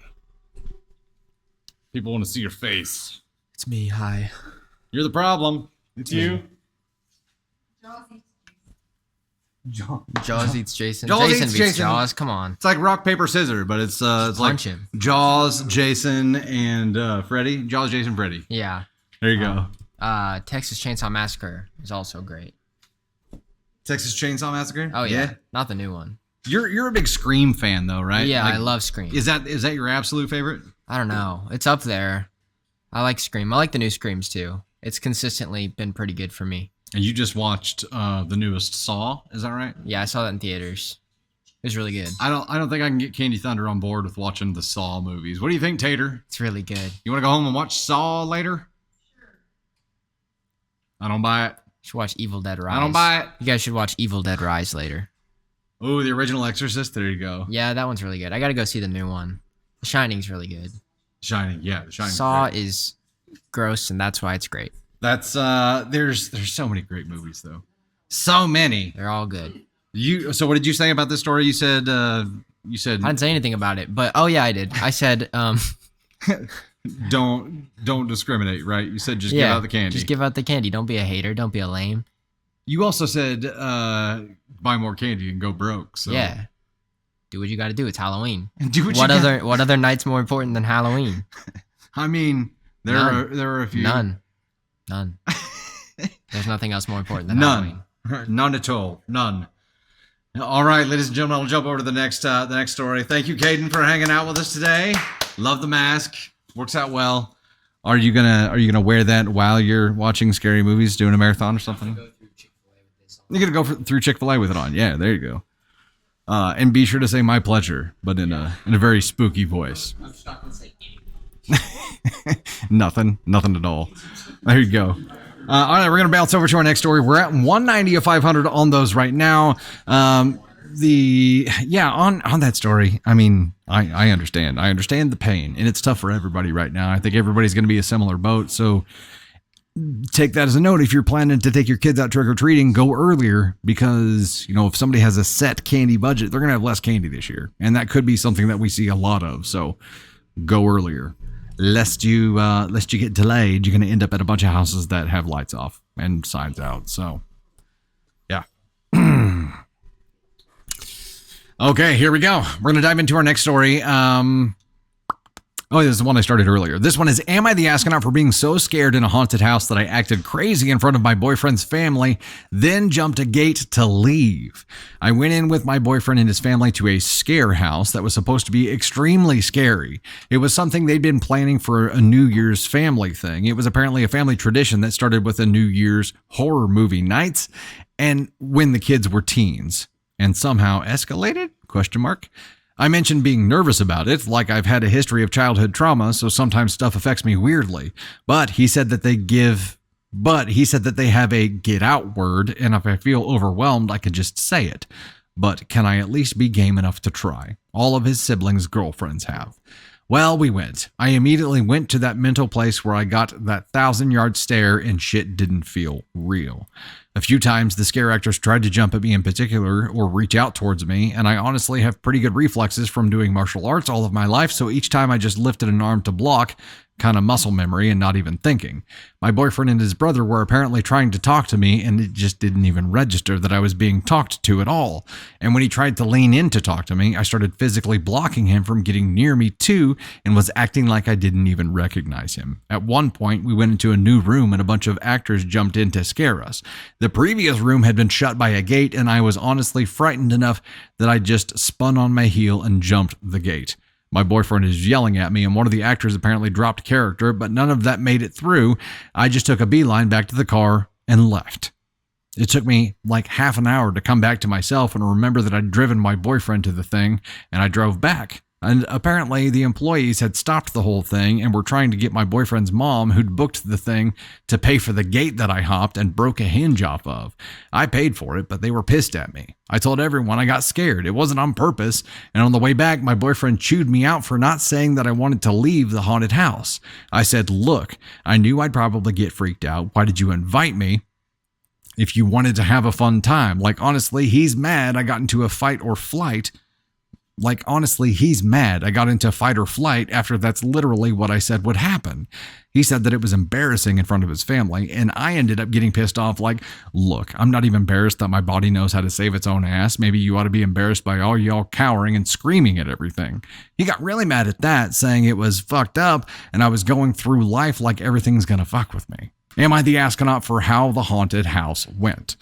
People want to see your face.
It's me, hi.
You're the problem. It's you.
Jaws eats Jason.
Jaws
Jason
eats
beats
Jason.
Jaws. Come on.
It's like rock, paper, scissors, but it's like
Punch him.
Jaws, Jason, and Freddy. Jaws, Jason, Freddy.
Yeah.
There you go.
Texas Chainsaw Massacre is also great.
Texas Chainsaw Massacre?
Oh yeah. Not the new one.
You're a big Scream fan though, right?
Yeah,
Like,
I love Scream.
Is that your absolute favorite?
I don't know. It's up there. I like Scream. I like the new Screams too. It's consistently been pretty good for me.
And you just watched the newest Saw, is that right?
Yeah, I saw that in theaters. It was really good.
I don't think I can get Candy Thunder on board with watching the Saw movies. What do you think, Tater?
It's really good.
You want to go home and watch Saw later? Sure. I don't buy it.
You should watch Evil Dead Rise.
I don't buy it.
You guys should watch Evil Dead Rise later.
Oh, the original Exorcist. There you go.
Yeah, that one's really good. I gotta go see the new one. The Shining's really good.
Shining, yeah, The Shining.
Saw is gross, and that's why it's great.
That's there's so many great movies though. So many.
They're all good.
So what did you say about this story? You said
I didn't say anything about it, but oh yeah, I did. I said
don't discriminate, right? You said just give out the candy.
Just give out the candy. Don't be a hater. Don't be a lame.
You also said buy more candy and go broke. So
yeah. Do what you got to do. It's Halloween.
Do
what other night's more important than Halloween?
I mean, there are a few.
None. There's nothing else more important than Halloween.
None at all. None. All right, ladies and gentlemen, I'll jump over to the next story. Thank you, Caden, for hanging out with us today. Love the mask. Works out well. Are you gonna wear that while you're watching scary movies, doing a marathon or something? You're gonna go through Chick-fil-A with it on. Yeah, there you go. And be sure to say "my pleasure," but in a very spooky voice. I'm just not gonna say anything. Nothing at all. There you go. All right, we're going to bounce over to our next story. We're at 190 of 500 on those right now. On that story, I mean, I understand. I understand the pain, and it's tough for everybody right now. I think everybody's going to be a similar boat, so take that as a note. If you're planning to take your kids out trick-or-treating, go earlier because, if somebody has a set candy budget, they're going to have less candy this year, and that could be something that we see a lot of, so go earlier. Lest you get delayed, you're going to end up at a bunch of houses that have lights off and signs out. So, yeah. Okay, here we go. We're going to dive into our next story. This is the one I started earlier. This one is, am I the astronaut for being so scared in a haunted house that I acted crazy in front of my boyfriend's family, then jumped a gate to leave? I went in with my boyfriend and his family to a scare house that was supposed to be extremely scary. It was something they'd been planning for a New Year's family thing. It was apparently a family tradition that started with a New Year's horror movie nights and when the kids were teens and somehow escalated? ? I mentioned being nervous about it, like I've had a history of childhood trauma, so sometimes stuff affects me weirdly. But he said that they have a get out word, and if I feel overwhelmed, I could just say it. But can I at least be game enough to try? All of his siblings' girlfriends have. Well, we went. I immediately went to that mental place where I got that 1,000-yard stare and shit didn't feel real. A few times the scare actors tried to jump at me in particular or reach out towards me, and I honestly have pretty good reflexes from doing martial arts all of my life, so each time I just lifted an arm to block, kind of muscle memory and not even thinking. My boyfriend and his brother were apparently trying to talk to me, and it just didn't even register that I was being talked to at all. And when he tried to lean in to talk to me, I started physically blocking him from getting near me too, and was acting like I didn't even recognize him. At one point, we went into a new room and a bunch of actors jumped in to scare us. The previous room had been shut by a gate, and I was honestly frightened enough that I just spun on my heel and jumped the gate. My boyfriend is yelling at me, and one of the actors apparently dropped character, but none of that made it through. I just took a beeline back to the car and left. It took me like half an hour to come back to myself and remember that I'd driven my boyfriend to the thing, and I drove back. And apparently the employees had stopped the whole thing and were trying to get my boyfriend's mom, who'd booked the thing, to pay for the gate that I hopped and broke a hinge off of. I paid for it, but they were pissed at me. I told everyone I got scared. It wasn't on purpose. And on the way back, my boyfriend chewed me out for not saying that I wanted to leave the haunted house. I said, look, I knew I'd probably get freaked out. Why did you invite me if you wanted to have a fun time? Like, honestly, he's mad I got into a fight or flight. Like, honestly, he's mad I got into fight or flight after that's literally what I said would happen. He said that it was embarrassing in front of his family, and I ended up getting pissed off like, look, I'm not even embarrassed that my body knows how to save its own ass. Maybe you ought to be embarrassed by all y'all cowering and screaming at everything. He got really mad at that, saying it was fucked up, and I was going through life like everything's gonna fuck with me. Am I the astronaut for how the haunted house went?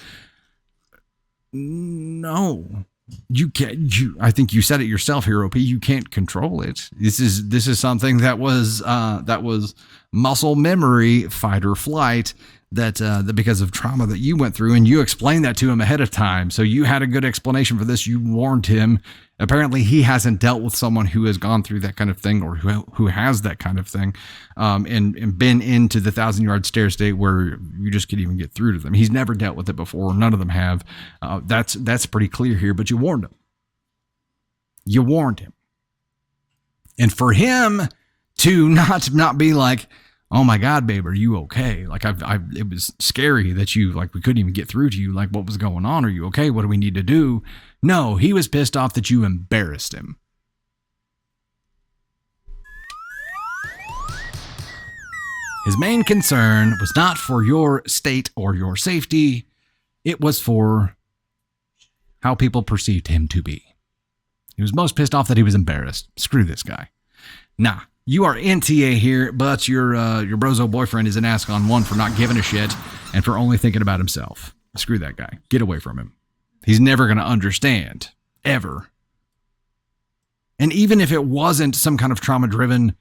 No. You can't. I think you said it yourself, Hero P. You can't control it. This is something that was muscle memory, fight or flight. That because of trauma that you went through, and you explained that to him ahead of time. So you had a good explanation for this. You warned him. Apparently, he hasn't dealt with someone who has gone through that kind of thing, or who has that kind of thing, and been into the 1,000-yard stare state where you just can't even get through to them. He's never dealt with it before. None of them have. That's pretty clear here. But you warned him. You warned him, and for him to not be like, oh my God, babe, are you okay? Like it was scary that we couldn't even get through to you. Like, what was going on? Are you okay? What do we need to do? No, he was pissed off that you embarrassed him. His main concern was not for your state or your safety. It was for how people perceived him to be. He was most pissed off that he was embarrassed. Screw this guy. Nah. You are NTA here, but your brozo boyfriend is an ask on one for not giving a shit and for only thinking about himself. Screw that guy. Get away from him. He's never going to understand. Ever. And even if it wasn't some kind of trauma-driven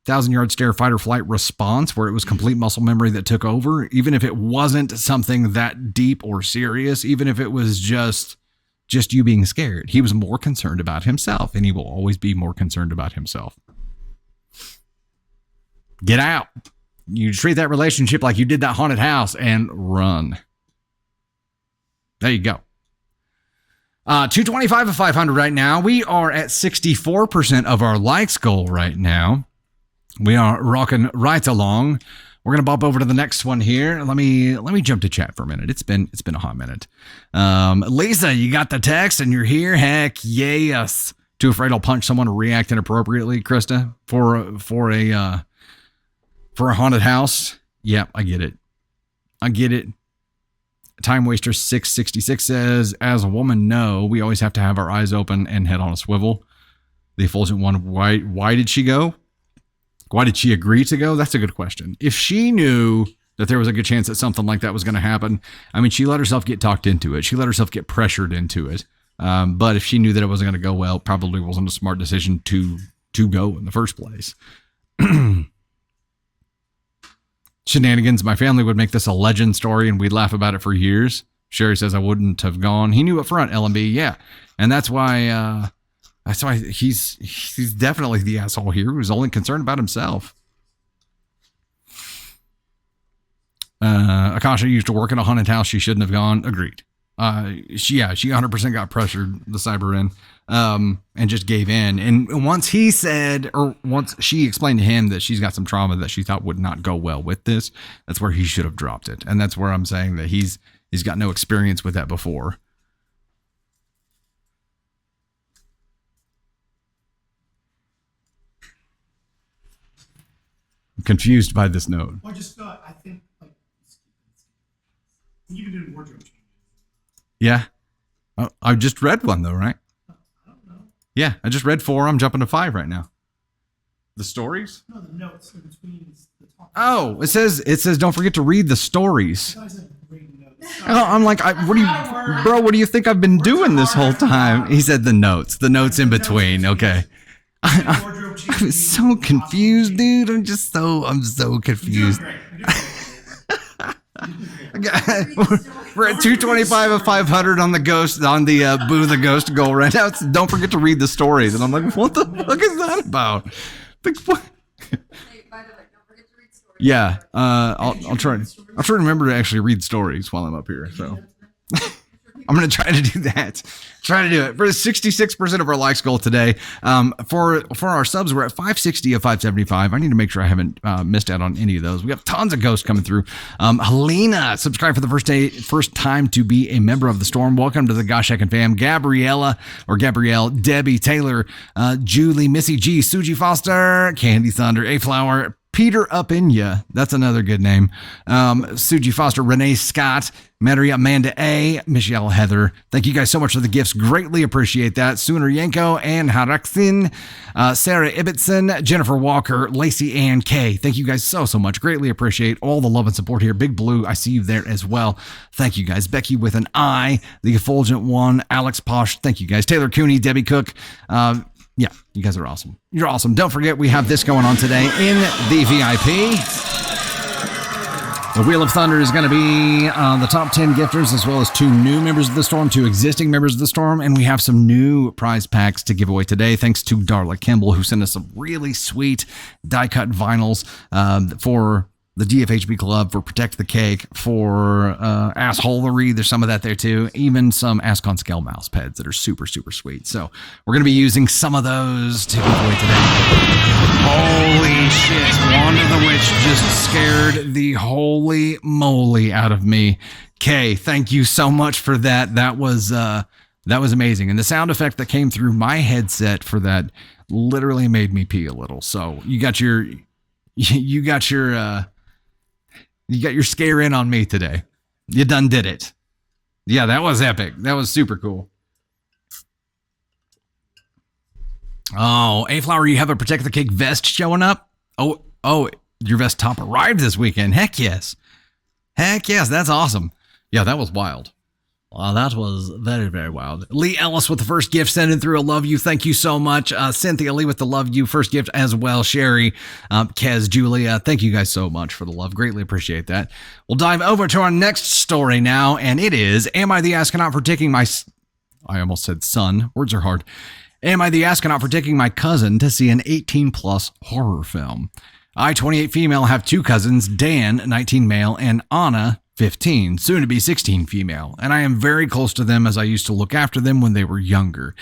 1,000-yard stare, fight or flight response where it was complete muscle memory that took over, even if it wasn't something that deep or serious, even if it was just you being scared, he was more concerned about himself, and he will always be more concerned about himself. Get out. You treat that relationship like you did that haunted house and run. There you go. 225 of 500 right now. We are at 64% of our likes goal right now. We are rocking right along. We're going to bump over to the next one here. Let me jump to chat for a minute. It's been a hot minute. Lisa, you got the text and you're here. Heck yes. Too afraid I'll punch someone or react inappropriately, Krista, for a haunted house. Yeah, I get it. Time Waster 666 says, as a woman, no, we always have to have our eyes open and head on a swivel. The effulgent one, why did she go? Why did she agree to go? That's a good question. If she knew that there was a good chance that something like that was going to happen, I mean, she let herself get talked into it. She let herself get pressured into it. But if she knew that it wasn't going to go well, it probably wasn't a smart decision to go in the first place. Shenanigans. My family would make this a legend story and we'd laugh about it for years. Sherry says I wouldn't have gone. He knew up front, LMB. Yeah. And that's why he's definitely the asshole here who's only concerned about himself. Akasha used to work in a haunted house. She shouldn't have gone. Agreed. She 100% got pressured, the cyber in, and just gave in. And once he said, or once she explained to him that she's got some trauma that she thought would not go well with this, that's where he should have dropped it. And that's where I'm saying that he's got no experience with that before. I'm confused by this note.
Well, I think, like, you can do wardrobe changes.
Yeah. Oh, I just read one though, right?
I don't know.
Yeah, I just read 4. I'm jumping to 5 right now. The stories?
No, the notes in between the talk.
Oh, it says don't forget to read the stories.
I said read notes.
Oh, I'm like, what do you think I've been doing this whole time? He said the notes in between. Okay. I'm so confused, dude. I'm so confused. We're at 225 of 500 on the ghost, on the Boo the Ghost goal right now. Don't forget to read the stories. And I'm like, what the fuck is that about? Yeah, I'll try to remember to actually read stories while I'm up here. So I'm going to try to do that. Try to do it. For the 66% of our likes goal today, for our subs, we're at 560 of 575. I need to make sure I haven't missed out on any of those. We have tons of ghosts coming through. Helena, subscribe for the first time to be a member of the Storm. Welcome to the Gosh Heckin' fam. Gabrielle, Debbie, Taylor, Julie, Missy G, Suji Foster, Candy Thunder, A Flower, Peter Upinya, that's another good name. Suji Foster, Renee Scott, Mary Amanda A, Michelle Heather. Thank you guys so much for the gifts. Greatly appreciate that. Sooner Yanko, Ann Haraksin, Sarah Ibbotson, Jennifer Walker, Lacey Ann K. Thank you guys so much. Greatly appreciate all the love and support here. Big Blue, I see you there as well. Thank you guys. Becky with an I, the Effulgent One, Alex Posh. Thank you guys. Taylor Cooney, Debbie Cook. Yeah, you guys are awesome. You're awesome. Don't forget, we have this going on today in the VIP. The Wheel of Thunder is going to be the top 10 gifters, as well as 2 new members of the Storm, 2 existing members of the Storm, and we have some new prize packs to give away today, thanks to Darla Kimball, who sent us some really sweet die-cut vinyls for the DFHB Club, for Protect the Cake, for Assholery. There's some of that there too. Even some Ask on Scale mouse pads that are super, super sweet. So we're going to be using some of those to give away today. Holy shit. Wanda the Witch just scared the holy moly out of me. Kay, thank you so much for that. That was amazing. And the sound effect that came through my headset for that literally made me pee a little. So you got your scare in on me today. You done did it. Yeah, that was epic. That was super cool. Oh, A-Flower, you have a Protect the Cake vest showing up? Oh, your vest top arrived this weekend. Heck yes. That's awesome. Yeah, that was wild. Wow, that was very, very wild. Lee Ellis with the first gift, sending through a love you. Thank you so much. Cynthia Lee with the love you first gift as well. Sherry, Kez, Julia, thank you guys so much for the love. Greatly appreciate that. We'll dive over to our next story now, and it is, am I the astronaut for taking my... I almost said son. Words are hard. Am I the astronaut for taking my cousin to see an 18-plus horror film? I, 28 female, have 2 cousins, Dan, 19 male, and Anna, 15, soon to be 16 female, and I am very close to them as I used to look after them when they were younger.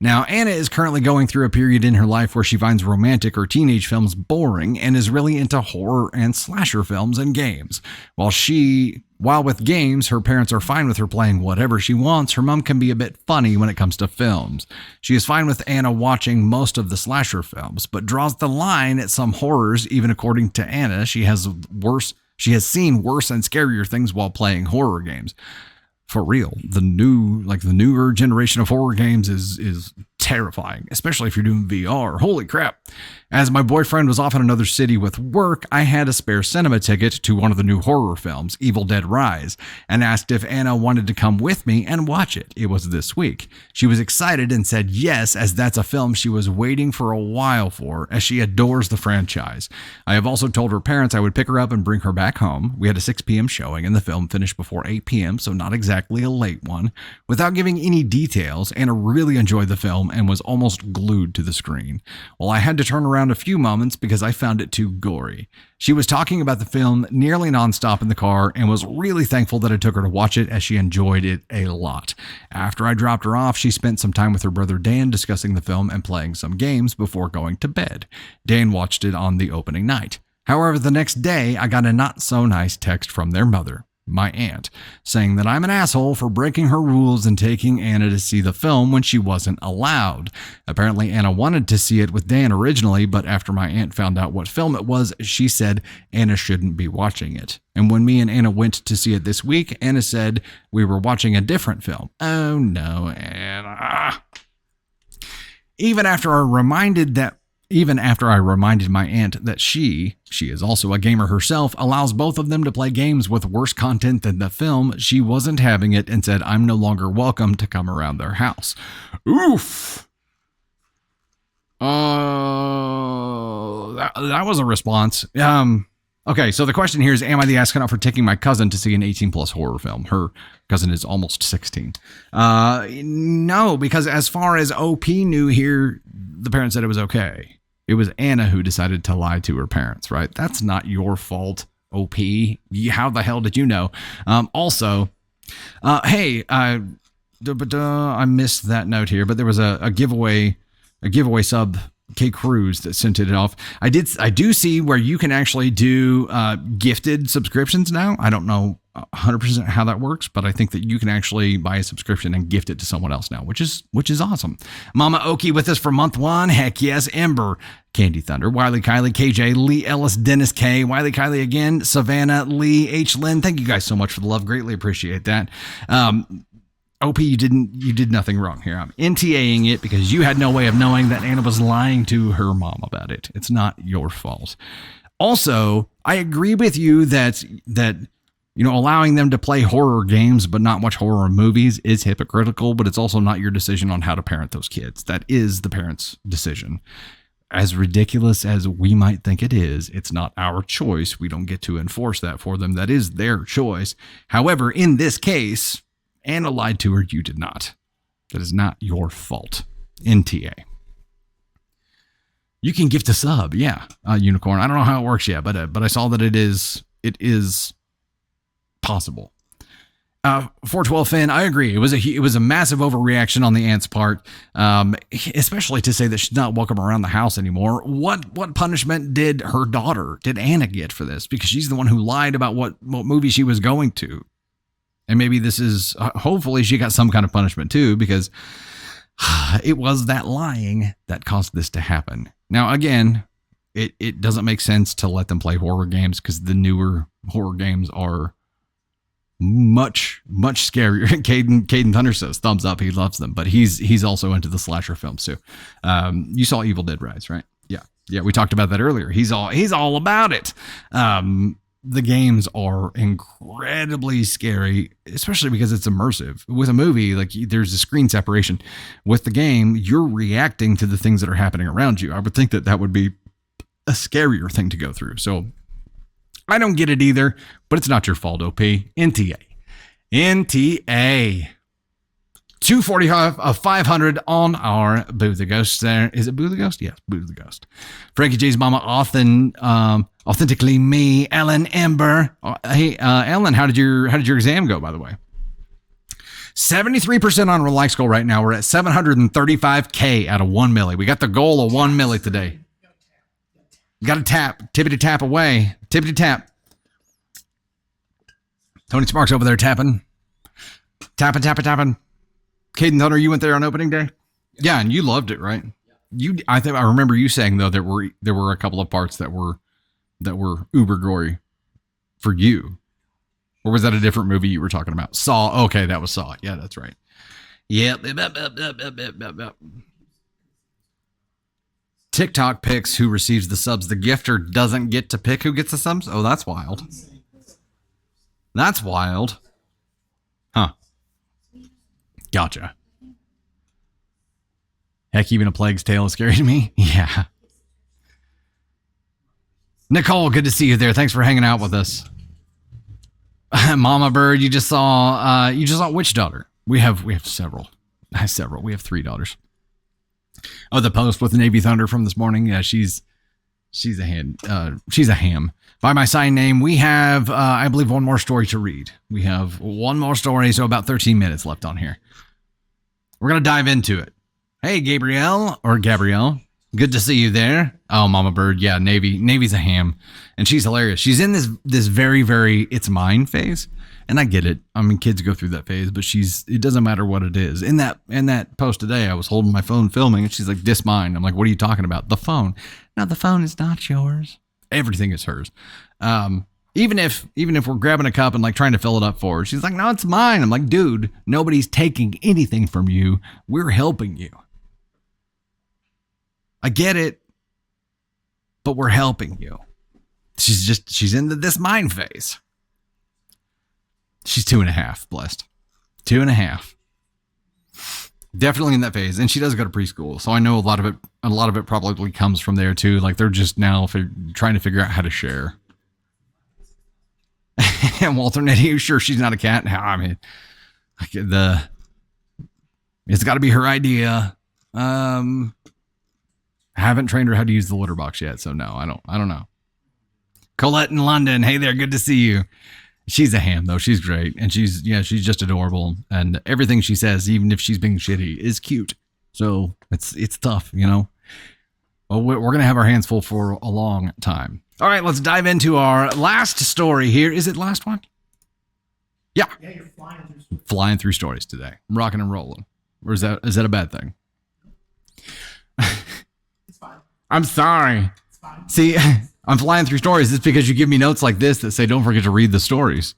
Now, Anna is currently going through a period in her life where she finds romantic or teenage films boring and is really into horror and slasher films and games. While with games, her parents are fine with her playing whatever she wants, her mom can be a bit funny when it comes to films. She is fine with Anna watching most of the slasher films, but draws the line at some horrors. Even according to Anna, she has seen worse and scarier things while playing horror games. For real, the newer generation of horror games is terrifying, especially if you're doing VR. Holy crap. As my boyfriend was off in another city with work, I had a spare cinema ticket to one of the new horror films, Evil Dead Rise, and asked if Anna wanted to come with me and watch it. It was this week. She was excited and said yes, as that's a film she was waiting for a while for, as she adores the franchise. I have also told her parents I would pick her up and bring her back home. We had a 6 p.m. showing, and the film finished before 8 p.m., so not exactly a late one. Without giving any details, Anna really enjoyed the film and was almost glued to the screen. Well, I had to turn around a few moments because I found it too gory. She was talking about the film nearly nonstop in the car and was really thankful that I took her to watch it, as she enjoyed it a lot. After I dropped her off, she spent some time with her brother Dan discussing the film and playing some games before going to bed. Dan watched it on the opening night. However, the next day, I got a not so nice text from their mother, my aunt, saying that I'm an asshole for breaking her rules and taking Anna to see the film when she wasn't allowed. Apparently, Anna wanted to see it with Dan originally, but after my aunt found out what film it was, she said Anna shouldn't be watching it. And when me and Anna went to see it this week, Anna said we were watching a different film. Oh no, Anna. Even after I reminded my aunt that she is also a gamer herself, allows both of them to play games with worse content than the film, she wasn't having it and said I'm no longer welcome to come around their house. Oof. That was a response. Okay, so the question here is, am I the astronaut for taking my cousin to see an 18-plus horror film? Her cousin is almost 16. No, because as far as OP knew here, the parents said it was okay. It was Anna who decided to lie to her parents, right? That's not your fault, OP. How the hell did you know? Also, hey, I missed that note here, but there was a giveaway sub, K Cruz, that sent it off. I do see where you can actually do gifted subscriptions now. I don't know 100% how that works, but I think that you can actually buy a subscription and gift it to someone else now, which is awesome. Mama Oki with us for month 1. Heck yes. Ember, Candy Thunder, Wiley Kylie, KJ, Lee Ellis, Dennis K, Wiley Kylie again, Savannah, Lee, H. Lynn. Thank you guys so much for the love. Greatly appreciate that. OP, you did nothing wrong here. I'm NTAing it because you had no way of knowing that Anna was lying to her mom about it. It's not your fault. Also, I agree with you that allowing them to play horror games but not watch horror movies is hypocritical, but it's also not your decision on how to parent those kids. That is the parent's decision. As ridiculous as we might think it is, it's not our choice. We don't get to enforce that for them. That is their choice. However, in this case, Anna lied to her. You did not. That is not your fault. NTA. You can gift a sub. Yeah. Unicorn. I don't know how it works yet, but I saw that it is possible. 412 Finn, I agree. It was a massive overreaction on the aunt's part, especially to say that she's not welcome around the house anymore. What punishment did Anna get for this? Because she's the one who lied about what movie she was going to. And maybe this is, hopefully she got some kind of punishment too, because it was that lying that caused this to happen. Now, again, it doesn't make sense to let them play horror games because the newer horror games are much, much scarier. Caden Thunder says thumbs up. He loves them, but he's also into the slasher films too. You saw Evil Dead Rise, right? Yeah. We talked about that earlier. He's all about it. The games are incredibly scary, especially because it's immersive. With a movie, like there's a screen separation. With the game, you're reacting to the things that are happening around you. I would think that would be a scarier thing to go through. So I don't get it either, but it's not your fault, OP. NTA. 245 of 500 on our Boo the Ghost there. Is it Boo the Ghost? Yes, Boo the Ghost. Frankie J's mama, authentically me, Ellen Ember. Hey, Ellen, how did your exam go, by the way? 73% on our like score right now. We're at 735K out of 1 milli. We got the goal of 1 milli today. Got to tap, tippity tap away, tippity tap. Tony Sparks over there tapping. Tapping. Caden Thunder, you went there on opening day? Yeah, and you loved it, right? I remember you saying though there were a couple of parts that were uber gory for you. Or was that a different movie you were talking about? Saw. Okay, that was Saw. Yeah, that's right. Yep. TikTok picks who receives the subs. The gifter doesn't get to pick who gets the subs? Oh, that's wild. That's wild. Huh. Gotcha. Heck, even A Plague's Tale is scary to me. Yeah. Nicole, good to see you there. Thanks for hanging out with us. Mama Bird, you just saw which daughter? We have several. We have 3 daughters. Oh, the post with the Navy Thunder from this morning. Yeah, she's a ham. By my sign name, we have, I believe, one more story to read. We have one more story, so about 13 minutes left on here. We're going to dive into it. Hey, Gabrielle. Good to see you there. Oh, Mama Bird. Yeah, Navy's a ham. And she's hilarious. She's in this very, very it's mine phase. And I get it. I mean, kids go through that phase, but it doesn't matter what it is. In that post today, I was holding my phone filming and she's like, this mine. I'm like, what are you talking about? The phone. No, the phone is not yours. Everything is hers. Even if we're grabbing a cup and like trying to fill it up for her, she's like, no, it's mine. I'm like, dude, nobody's taking anything from you. We're helping you. I get it, but we're helping you. She's in this mine phase. She's 2.5, blessed. 2.5. Definitely in that phase. And she does go to preschool. So I know a lot of it probably comes from there too. Like they're just now trying to figure out how to share. And Walter, are you sure she's not a cat? I mean, it's got to be her idea. I haven't trained her how to use the litter box yet, so no, I don't know. Colette in London, hey there, good to see you. She's a ham though. She's great, and she's just adorable, and everything she says, even if she's being shitty, is cute. So it's tough, you know. Well, we're gonna have our hands full for a long time. All right, let's dive into our last story here. Is it last one? Yeah.
Yeah, you're
flying through stories today. I'm rocking and rolling. Or is that a bad thing?
It's fine.
I'm sorry.
It's fine.
See, I'm flying through stories. It's because you give me notes like this that say don't forget to read the stories.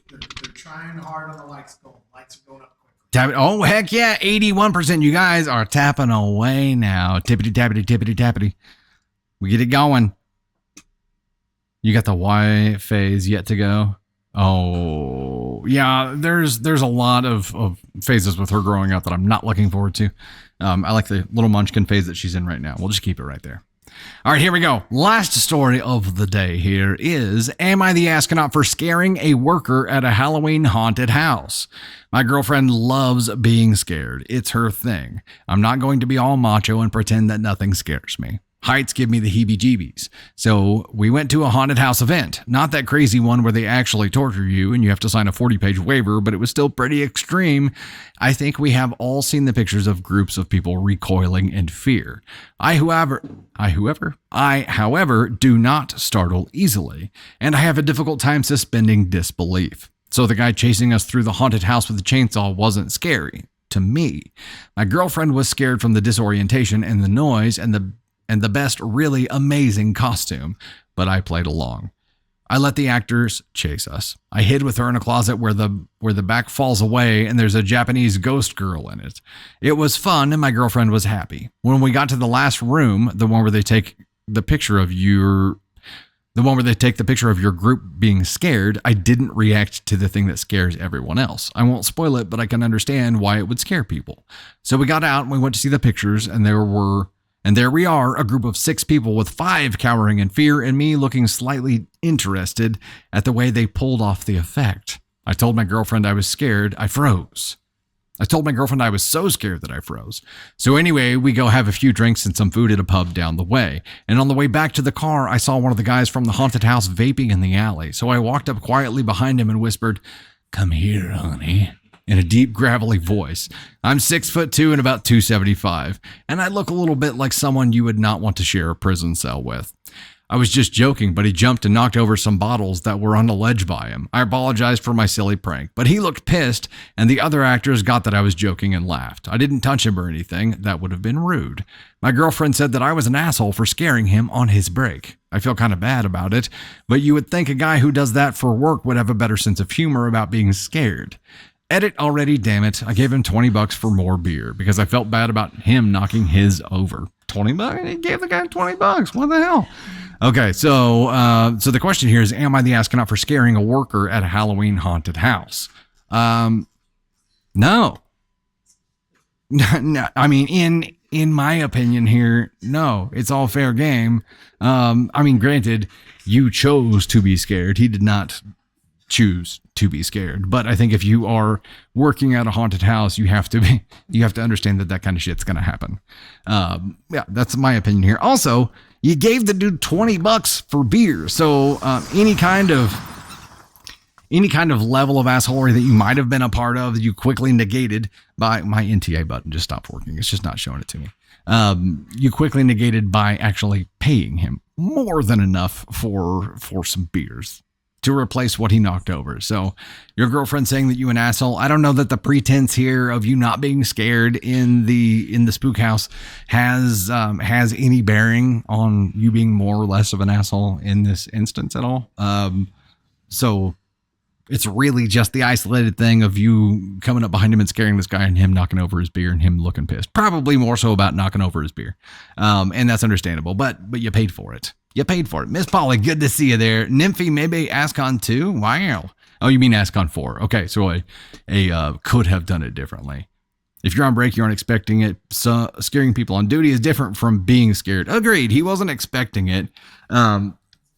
They're trying hard on the likes goal. Likes are going up quickly.
Tap it. Oh, heck yeah. 81%. You guys are tapping away now. Tippity, tappity, tippity, tappity. We get it going. You got the Y phase yet to go. Oh, yeah. There's a lot of phases with her growing up that I'm not looking forward to. I like the little munchkin phase that she's in right now. We'll just keep it right there. All right, here we go. Last story of the day here is, am I the astronaut for scaring a worker at a Halloween haunted house? My girlfriend loves being scared. It's her thing. I'm not going to be all macho and pretend that nothing scares me. Heights give me the heebie-jeebies. So we went to a haunted house event. Not that crazy one where they actually torture you and you have to sign a 40-page waiver, but it was still pretty extreme. I think we have all seen the pictures of groups of people recoiling in fear. I, however, do not startle easily, and I have a difficult time suspending disbelief. So the guy chasing us through the haunted house with the chainsaw wasn't scary to me. My girlfriend was scared from the disorientation and the noise and the best really amazing costume, but I played along. I let the actors chase us. I hid with her in a closet where the back falls away and there's a Japanese ghost girl in it. It was fun and my girlfriend was happy. When we got to the last room, the one where they take the picture of your group being scared, I didn't react to the thing that scares everyone else. I won't spoil it, but I can understand why it would scare people. So we got out and we went to see the pictures, and there we are, a group of 6 people with 5 cowering in fear and me looking slightly interested at the way they pulled off the effect. I told my girlfriend I was scared. I froze. I told my girlfriend I was so scared that I froze. So anyway, we go have a few drinks and some food at a pub down the way. And on the way back to the car, I saw one of the guys from the haunted house vaping in the alley. So I walked up quietly behind him and whispered, "Come here, honey," in a deep, gravelly voice. I'm 6'2" and about 275, and I look a little bit like someone you would not want to share a prison cell with. I was just joking, but he jumped and knocked over some bottles that were on the ledge by him. I apologized for my silly prank, but he looked pissed, and the other actors got that I was joking and laughed. I didn't touch him or anything. That would have been rude. My girlfriend said that I was an asshole for scaring him on his break. I feel kind of bad about it, but you would think a guy who does that for work would have a better sense of humor about being scared. Edit already, damn it. I gave him $20 for more beer because I felt bad about him knocking his over. $20? He gave the guy $20. What the hell? Okay, so the question here is, am I the astronaut for scaring a worker at a Halloween haunted house? No. No, I mean, in my opinion here, no. It's all fair game. I mean, granted, you chose to be scared. He did not choose to be scared, but I think if you are working at a haunted house, you have to understand that kind of shit's gonna happen. Yeah, that's my opinion here. Also, you gave the dude $20 for beer, so any kind of level of assholery that you might have been a part of, you quickly negated by my NTA button just stopped working. It's just not showing it to me. You quickly negated by actually paying him more than enough for some beers to replace what he knocked over. So your girlfriend saying that you an asshole, I don't know that the pretense here of you not being scared in the spook house has any bearing on you being more or less of an asshole in this instance at all. So it's really just the isolated thing of you coming up behind him and scaring this guy and him knocking over his beer and him looking pissed. Probably more so about knocking over his beer. And that's understandable, but you paid for it. You paid for it. Miss Polly, good to see you there. Nymphy, maybe Ascon 2? Wow. Oh, you mean Ascon 4. Okay, so I could have done it differently. If you're on break, you aren't expecting it. So scaring people on duty is different from being scared. Agreed. He wasn't expecting it. But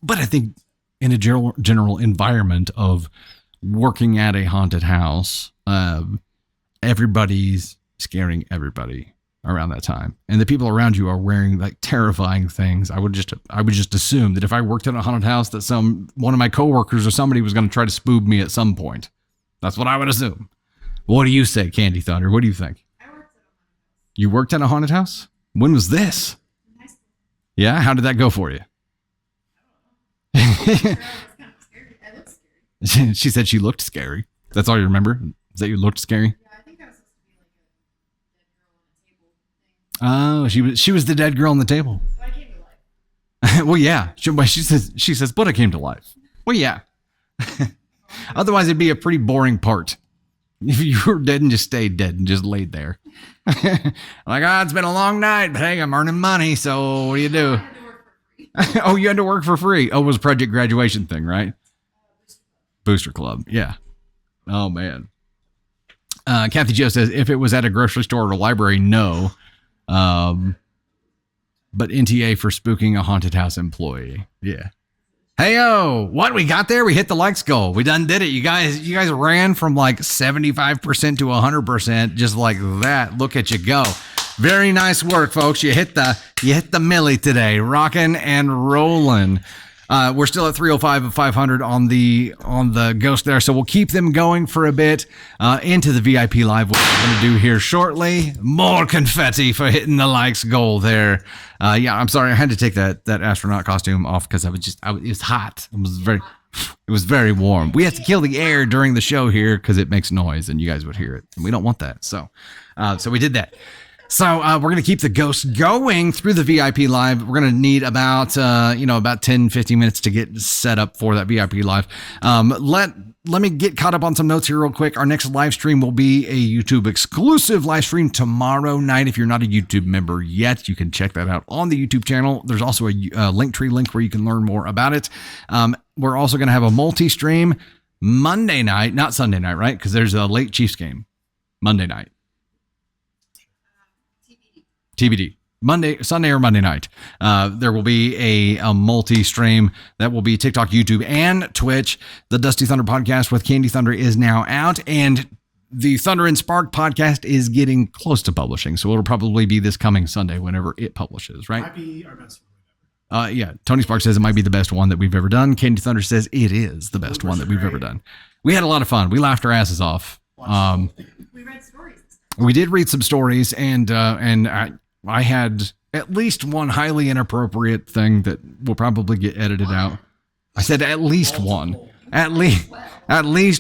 I think in a general environment of working at a haunted house, everybody's scaring everybody around that time, and the people around you are wearing like terrifying things. I would just assume that if I worked in a haunted house, that one of my coworkers or somebody was going to try to spook me at some point. That's what I would assume. What do you say, Candy Thunder? What do you think? You worked at a haunted house? When was this? Yeah, how did that go for you? She said she looked scary. That's all you remember? Is that you looked scary?
Yeah, I think I was supposed to be like a dead girl on a table thing.
Oh, she was the dead girl on the table.
But I came to life.
Well, yeah. She says, but I came to life. Well, yeah. Otherwise, it'd be a pretty boring part. If you were dead and just stayed dead and just laid there. Like, it's been a long night, but hey, I'm earning money, so what do you do? Oh, you had to work for free. Oh, it was a project graduation thing, right? Booster Club, yeah. Oh, man. Kathy Jo says, if it was at a grocery store or a library, no. But NTA for spooking a haunted house employee. Yeah. Hey-o, what we got there? We hit the likes goal. We done did it. You guys ran from like 75% to 100% just like that. Look at you go. Very nice work, folks. You hit the millie today. Rocking and rolling. We're still at 305 of 500 on the ghost there, so we'll keep them going for a bit into the VIP live. What we're going to do here shortly. More confetti for hitting the likes goal there. Yeah, I'm sorry, I had to take that astronaut costume off because it was hot. It was very warm. We have to kill the air during the show here because it makes noise and you guys would hear it, and we don't want that. So we did that. So we're going to keep the ghost going through the VIP live. We're going to need about 10, 15 minutes to get set up for that VIP live. Let me get caught up on some notes here real quick. Our next live stream will be a YouTube exclusive live stream tomorrow night. If you're not a YouTube member yet, you can check that out on the YouTube channel. There's also a Linktree link where you can learn more about it. We're also going to have a multi-stream Monday night, not Sunday night, right? Because there's a late Chiefs game Monday night. TBD. Sunday or Monday night. There will be a multi-stream that will be TikTok, YouTube, and Twitch. The Dusty Thunder podcast with Candy Thunder is now out, and the Thunder and Spark podcast is getting close to publishing, so it'll probably be this coming Sunday whenever it publishes, right?
Might be our best one.
Yeah. Tony Spark says it might be the best one that we've ever done. Candy Thunder says it is the best one that we've ever done. We had a lot of fun. We laughed our asses off.
We read stories.
We did read some stories, and I had at least one highly inappropriate thing that will probably get edited out. I said at least one. At least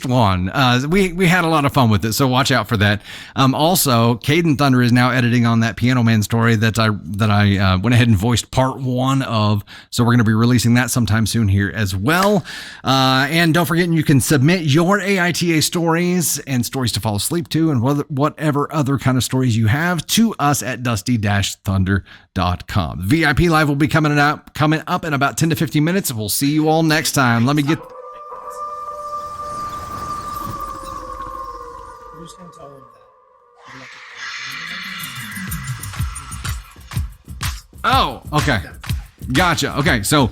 one. We had a lot of fun with it, so watch out for that. Also, Caden Thunder is now editing on that Piano Man story that I went ahead and voiced part 1 of. So we're going to be releasing that sometime soon here as well. And don't forget, you can submit your AITA stories and stories to fall asleep to, and whatever other kind of stories you have to us at dusty-thunder.com. VIP Live will be coming up in about 10 to 15 minutes. We'll see you all next time. Let me get... Oh, okay. Gotcha. Okay, so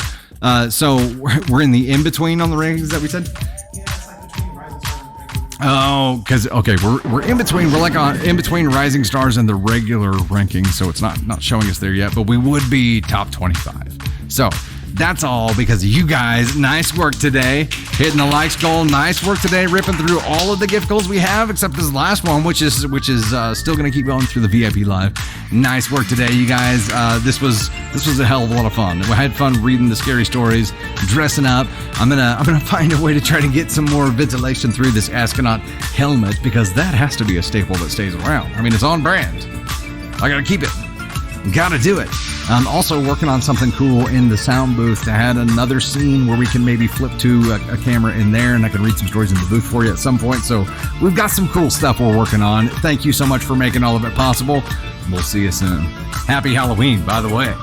we're in the in-between on the rankings that we said? Oh, because, okay, we're in between. We're like in between Rising Stars and the regular ranking, so it's not showing us there yet, but we would be top 25. So that's all because of you guys. Nice work today. Hitting the likes goal. Nice work today. Ripping through all of the gift goals we have, except this last one, which is still going to keep going through the VIP Live. Nice work today, you guys. This was a hell of a lot of fun. We had fun reading the scary stories, dressing up. I'm gonna find a way to try to get some more ventilation through this astronaut helmet because that has to be a staple that stays around. I mean, it's on brand. I gotta keep it. Gotta do it. I'm also working on something cool in the sound booth to add another scene where we can maybe flip to a camera in there and I can read some stories in the booth for you at some point. So we've got some cool stuff we're working on. Thank you so much for making all of it possible. We'll see you soon. Happy Halloween, by the way.